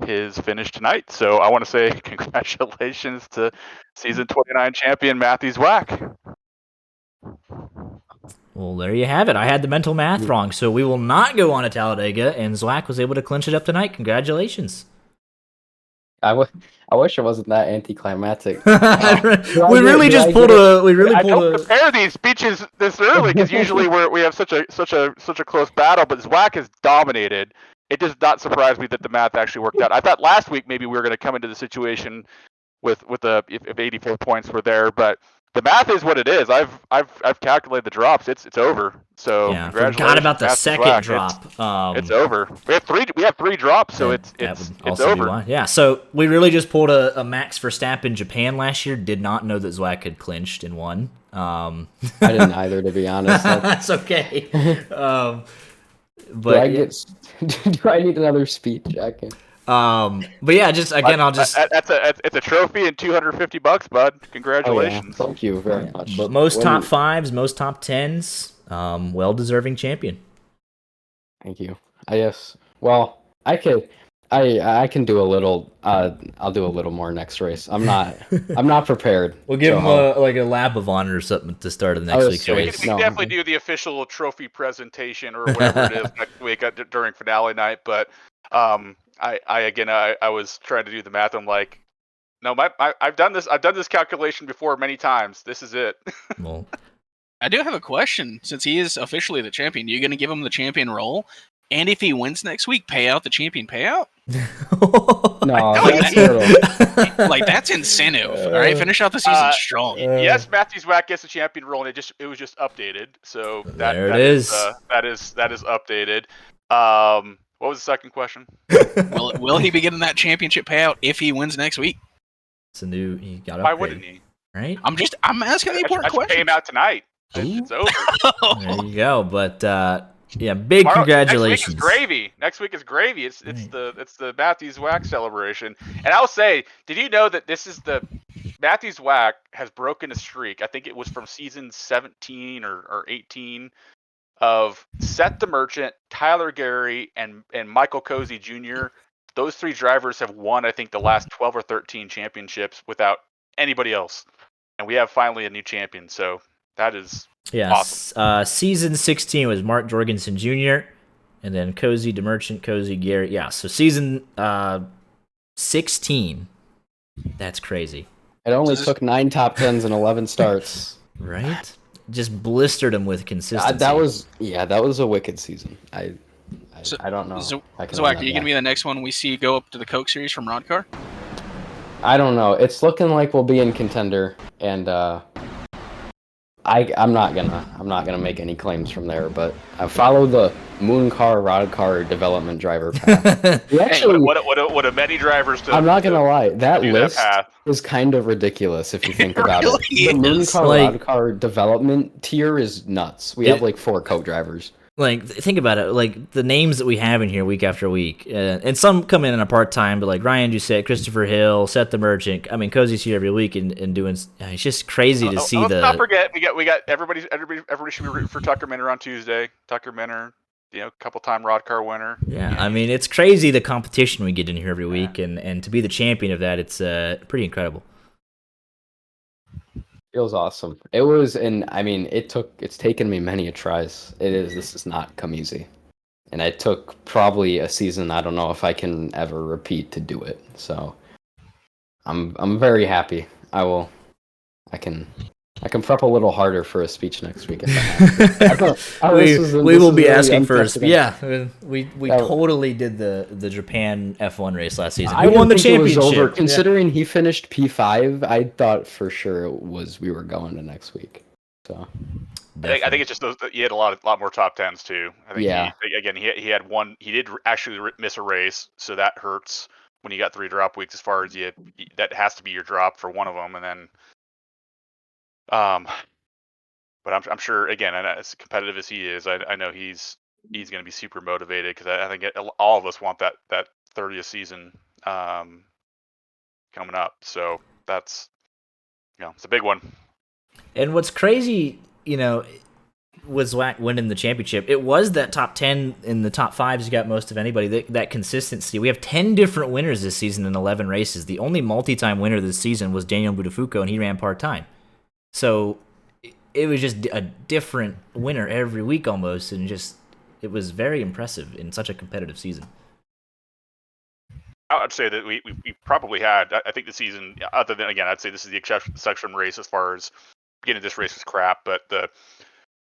his finish tonight. So I want to say congratulations to season 29 champion Matthew Zwack. Well, there you have it. I had the mental math wrong, so we will not go on to Talladega, and Zwack was able to clinch it up tonight. Congratulations. I wish it wasn't that anticlimactic. We really pulled I don't prepare these speeches this early because usually we have such a close battle, but Zwack has dominated. It does not surprise me that the math actually worked out. I thought last week maybe we were going to come into the situation with if 84 points were there, but the math is what it is. I've calculated the drops. It's over. So yeah, congratulations. Forgot about the second Zwack. drop. It's over. We have three drops, so it's over. Yeah, so we really just pulled a Max Verstappen in Japan last year. Did not know that Zwack had clinched and won. I didn't either, to be honest. That's okay. But do I need another speed jacket? But yeah, just again, it's a trophy and $250, bud. Congratulations. Oh, yeah. Thank you very much. But most top fives, most top tens, well-deserving champion. Thank you. Well, I can do a little. I'll do a little more next race. I'm not prepared. We'll give him a lap of honor or something at the start of the next week's race. We can definitely do the official trophy presentation or whatever it is next week during finale night. But I was trying to do the math. I'm like, no, I've done this calculation before many times. This is it. Well, I do have a question. Since he is officially the champion, are you going to give him the champion role? And if he wins next week, pay out the champion payout? No, that's brutal. Like, that's incentive. All right, finish out the season strong. Yes, Matthew Zwack gets the champion role, and it was just updated. So that is updated. What was the second question? Will he be getting that championship payout if he wins next week? It's he got Why wouldn't he? Right? I'm asking the important question. Pay him out tonight. It's over. There you go. But yeah, big congratulations. Next week is gravy. It's the Matthew Zwack celebration. And I'll say, did you know that this is the Matthew Zwack has broken a streak? I think it was from season 17 or 18 of Seth the Merchant, Tyler Gary, and Michael Cozy Jr. Those three drivers have won, I think, the last 12 or 13 championships without anybody else. And we have finally a new champion. So that is awesome. Season 16 was Mark Jorgensen Jr. and then Cozy DeMerchant, Cozy Gary. Yeah, so season 16. That's crazy. It only took 9 top 10s and 11 starts. Right? Just blistered him with consistency. That was a wicked season. I don't know. Zwack, are you going to be the next one we see go up to the Coke Series from RODDCAR? I don't know. It's looking like we'll be in contender, and I'm not gonna make any claims from there. But I follow the Mooncar RODDCAR development driver path. What a many drivers do. I'm not gonna lie. That list is kind of ridiculous if you think about it. The Mooncar RODDCAR development tier is nuts. We have like 4 Coke drivers. Like, think about it. Like, the names that we have in here week after week. And some come in on a part-time, but like Ryan Doucette, Christopher Hill, Seth the Merchant. I mean, Cozy's here every week and doing... It's just crazy to see let's not forget, we got everybody should be rooting for Tucker Minner on Tuesday. Tucker Minner, couple-time RODDCAR winner. Yeah, I mean, it's crazy the competition we get in here every week. And to be the champion of that, it's pretty incredible. Feels awesome. It was, and I mean, it's taken me many a tries. This has not come easy. And it took probably a season I don't know if I can ever repeat to do it. So I'm very happy. I can prep a little harder for a speech next week if I have to. We will be asking first. Yeah, we totally did the Japan F1 race last season. I won the championship. Considering he finished P5, I thought for sure we were going to next week. So I think it's just he had a lot more top 10s too. I think he had one. He did actually miss a race, so that hurts when you got 3 drop weeks. As far as that has to be your drop for one of them, and then. But I'm sure, again, as competitive as he is, I know he's going to be super motivated because I think all of us want that 30th season coming up. So that's it's a big one. And what's crazy, was Zwack winning the championship. It was that top 10 in the top 5s you got most of anybody. That consistency. We have 10 different winners this season in 11 races. The only multi-time winner this season was Daniel Budafuco, and he ran part-time. So it was just a different winner every week almost, and just it was very impressive in such a competitive season. I'd say that we probably had, I think the season, other than, again, I'd say this is the exception race as far as beginning of this race was crap, but I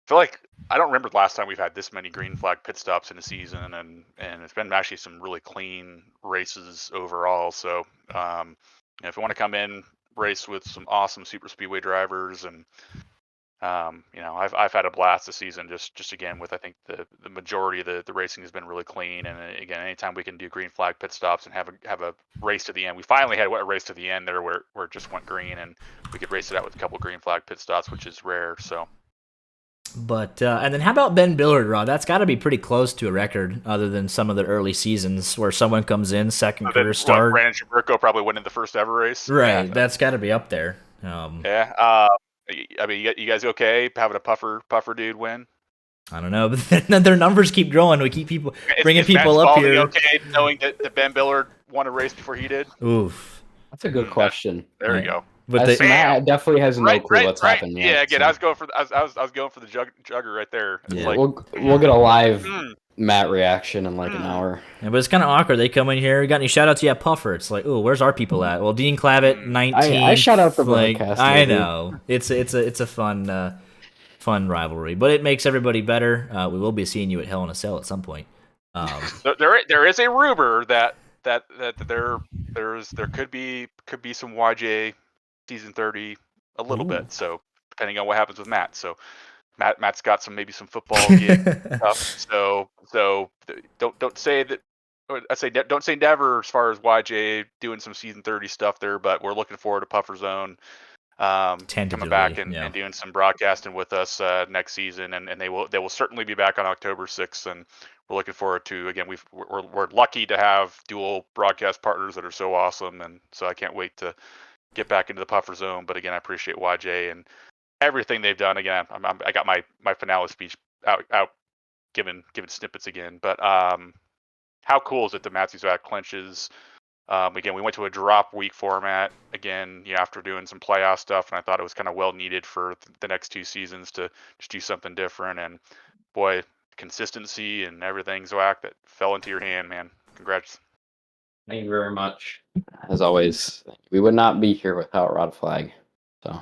feel like I don't remember the last time we've had this many green flag pit stops in a season, and it's been actually some really clean races overall. So if you want to come in, race with some awesome super speedway drivers, and I've had a blast this season. Just again with, I think the majority of the racing has been really clean, and again, anytime we can do green flag pit stops and have a race to the end. We finally had a race to the end there where it just went green, and we could race it out with a couple green flag pit stops, which is rare. So. But and then how about Ben Billard, Rod? That's got to be pretty close to a record, other than some of the early seasons where someone comes in second career start. Brandon Jaburko probably winning the first ever race. Right, yeah, that's got to be up there. Yeah. I mean, you guys okay having a puffer dude win? I don't know, but then their numbers keep growing. We keep bringing people up here. Okay, knowing that Ben Billard won a race before he did. Oof, that's a good question. There you go. But Matt definitely has no clue what's happened yet. Yeah, again, I was going for the jugger right there. It's like, we'll get a live Matt reaction in like an hour. Yeah, but it's kind of awkward. They come in here. You got any shout outs? Yeah, Puffer. It's like, oh, where's our people at? Well, Dean Clavitt, 19. I shout out the broadcast. I know it's a fun rivalry, but it makes everybody better. We will be seeing you at Hell in a Cell at some point. There is a rumor that there could be some YJ season 30 a little bit. So depending on what happens with Matt. So Matt's got maybe some football gig stuff. So don't say that. I say don't say never as far as YJ doing some season 30 stuff there, but we're looking forward to Puffer Zone coming back and doing some broadcasting with us next season, and they will certainly be back on October 6th, and we're looking forward to, again, we're lucky to have dual broadcast partners that are so awesome, and so I can't wait to get back into the Puffer Zone. But again, I appreciate YJ and everything they've done. Again, I got my finale speech out giving snippets again. But how cool is it that Matthew Zwack clinches? Again, we went to a drop week format again, after doing some playoff stuff, and I thought it was kind of well needed for the next 2 seasons to just do something different. And boy, consistency and everything, Zwack, that fell into your hand, man. Congrats. Thank you very much. As always, we would not be here without Rod Flag. So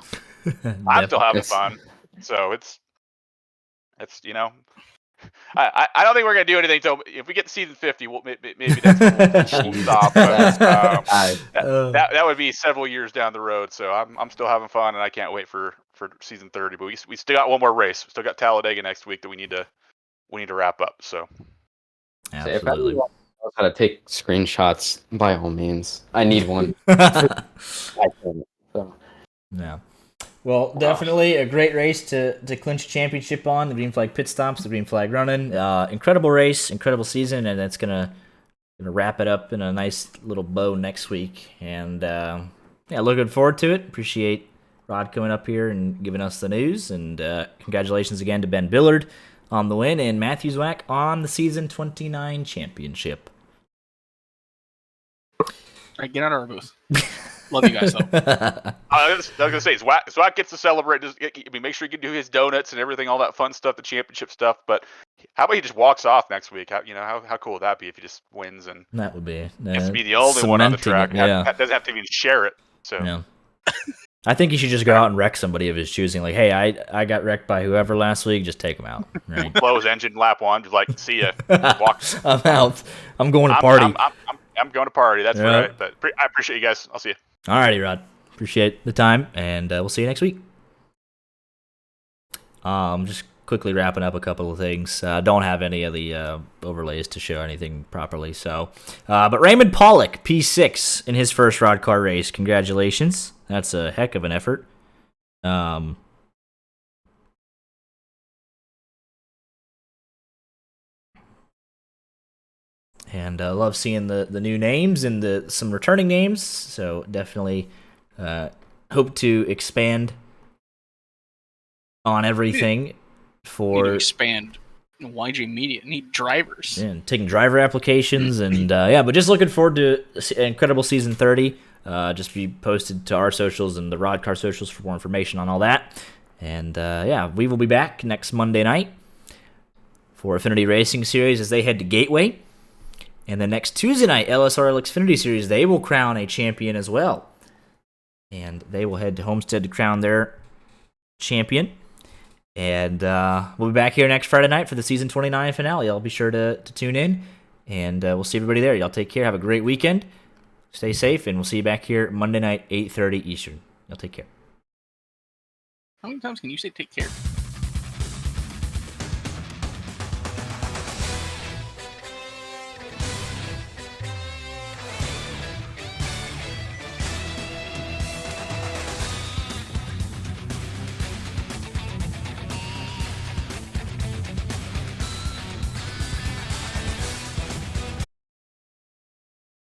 I'm still having fun. So it's I don't think we're gonna do anything until if we get to season 50. Maybe that's when we'll stop. But, that would be several years down the road. So I'm still having fun, and I can't wait for season 30. But we still got one more race. We still got Talladega next week that we need to wrap up. So absolutely. If anyone knows how to take screenshots, by all means, I need one. Yeah. Well, definitely a great race to clinch a championship on. The green flag pit stops, the green flag running. Incredible race, incredible season, and it's gonna wrap it up in a nice little bow next week. And looking forward to it. Appreciate Rod coming up here and giving us the news. And congratulations again to Ben Billard on the win and Matthew Zwack on the season 29 championship. All right, get out of our booth. Love you guys, though. I was gonna say, Zwack gets to celebrate. Make sure he can do his donuts and everything, all that fun stuff, the championship stuff. But how about he just walks off next week? How cool would that be if he just wins and that would be has to be the only one on the track. Yeah. Doesn't have to even share it. So yeah. I think he should just go out and wreck somebody of his choosing. Like, hey, I got wrecked by whoever last week. Just take him out. Right? Blow his engine lap 1. Just like, see ya. Walk. I'm out. I'm going to party. I'm going to party. That's right. But I appreciate you guys. I'll see you. Alrighty, Rod. Appreciate the time, and we'll see you next week. Just quickly wrapping up a couple of things. Don't have any of the overlays to show anything properly. So, but Raymond Pollock, P6 in his first RODDCAR race. Congratulations. That's a heck of an effort. And I love seeing the new names and some returning names. So definitely hope to expand on everything Need to for expand YJ Media. Need drivers. and taking driver applications and but just looking forward to Incredible Season 30. Just be posted to our socials and the RODDCAR socials for more information on all that. And we will be back next Monday night for Affinity Racing Series as they head to Gateway. And the next Tuesday night, LSR Xfinity Series, they will crown a champion as well. And they will head to Homestead to crown their champion. And we'll be back here next Friday night for the Season 29 finale. Y'all be sure to tune in. And we'll see everybody there. Y'all take care. Have a great weekend. Stay safe. And we'll see you back here Monday night, 8:30 Eastern. Y'all take care. How many times can you say take care?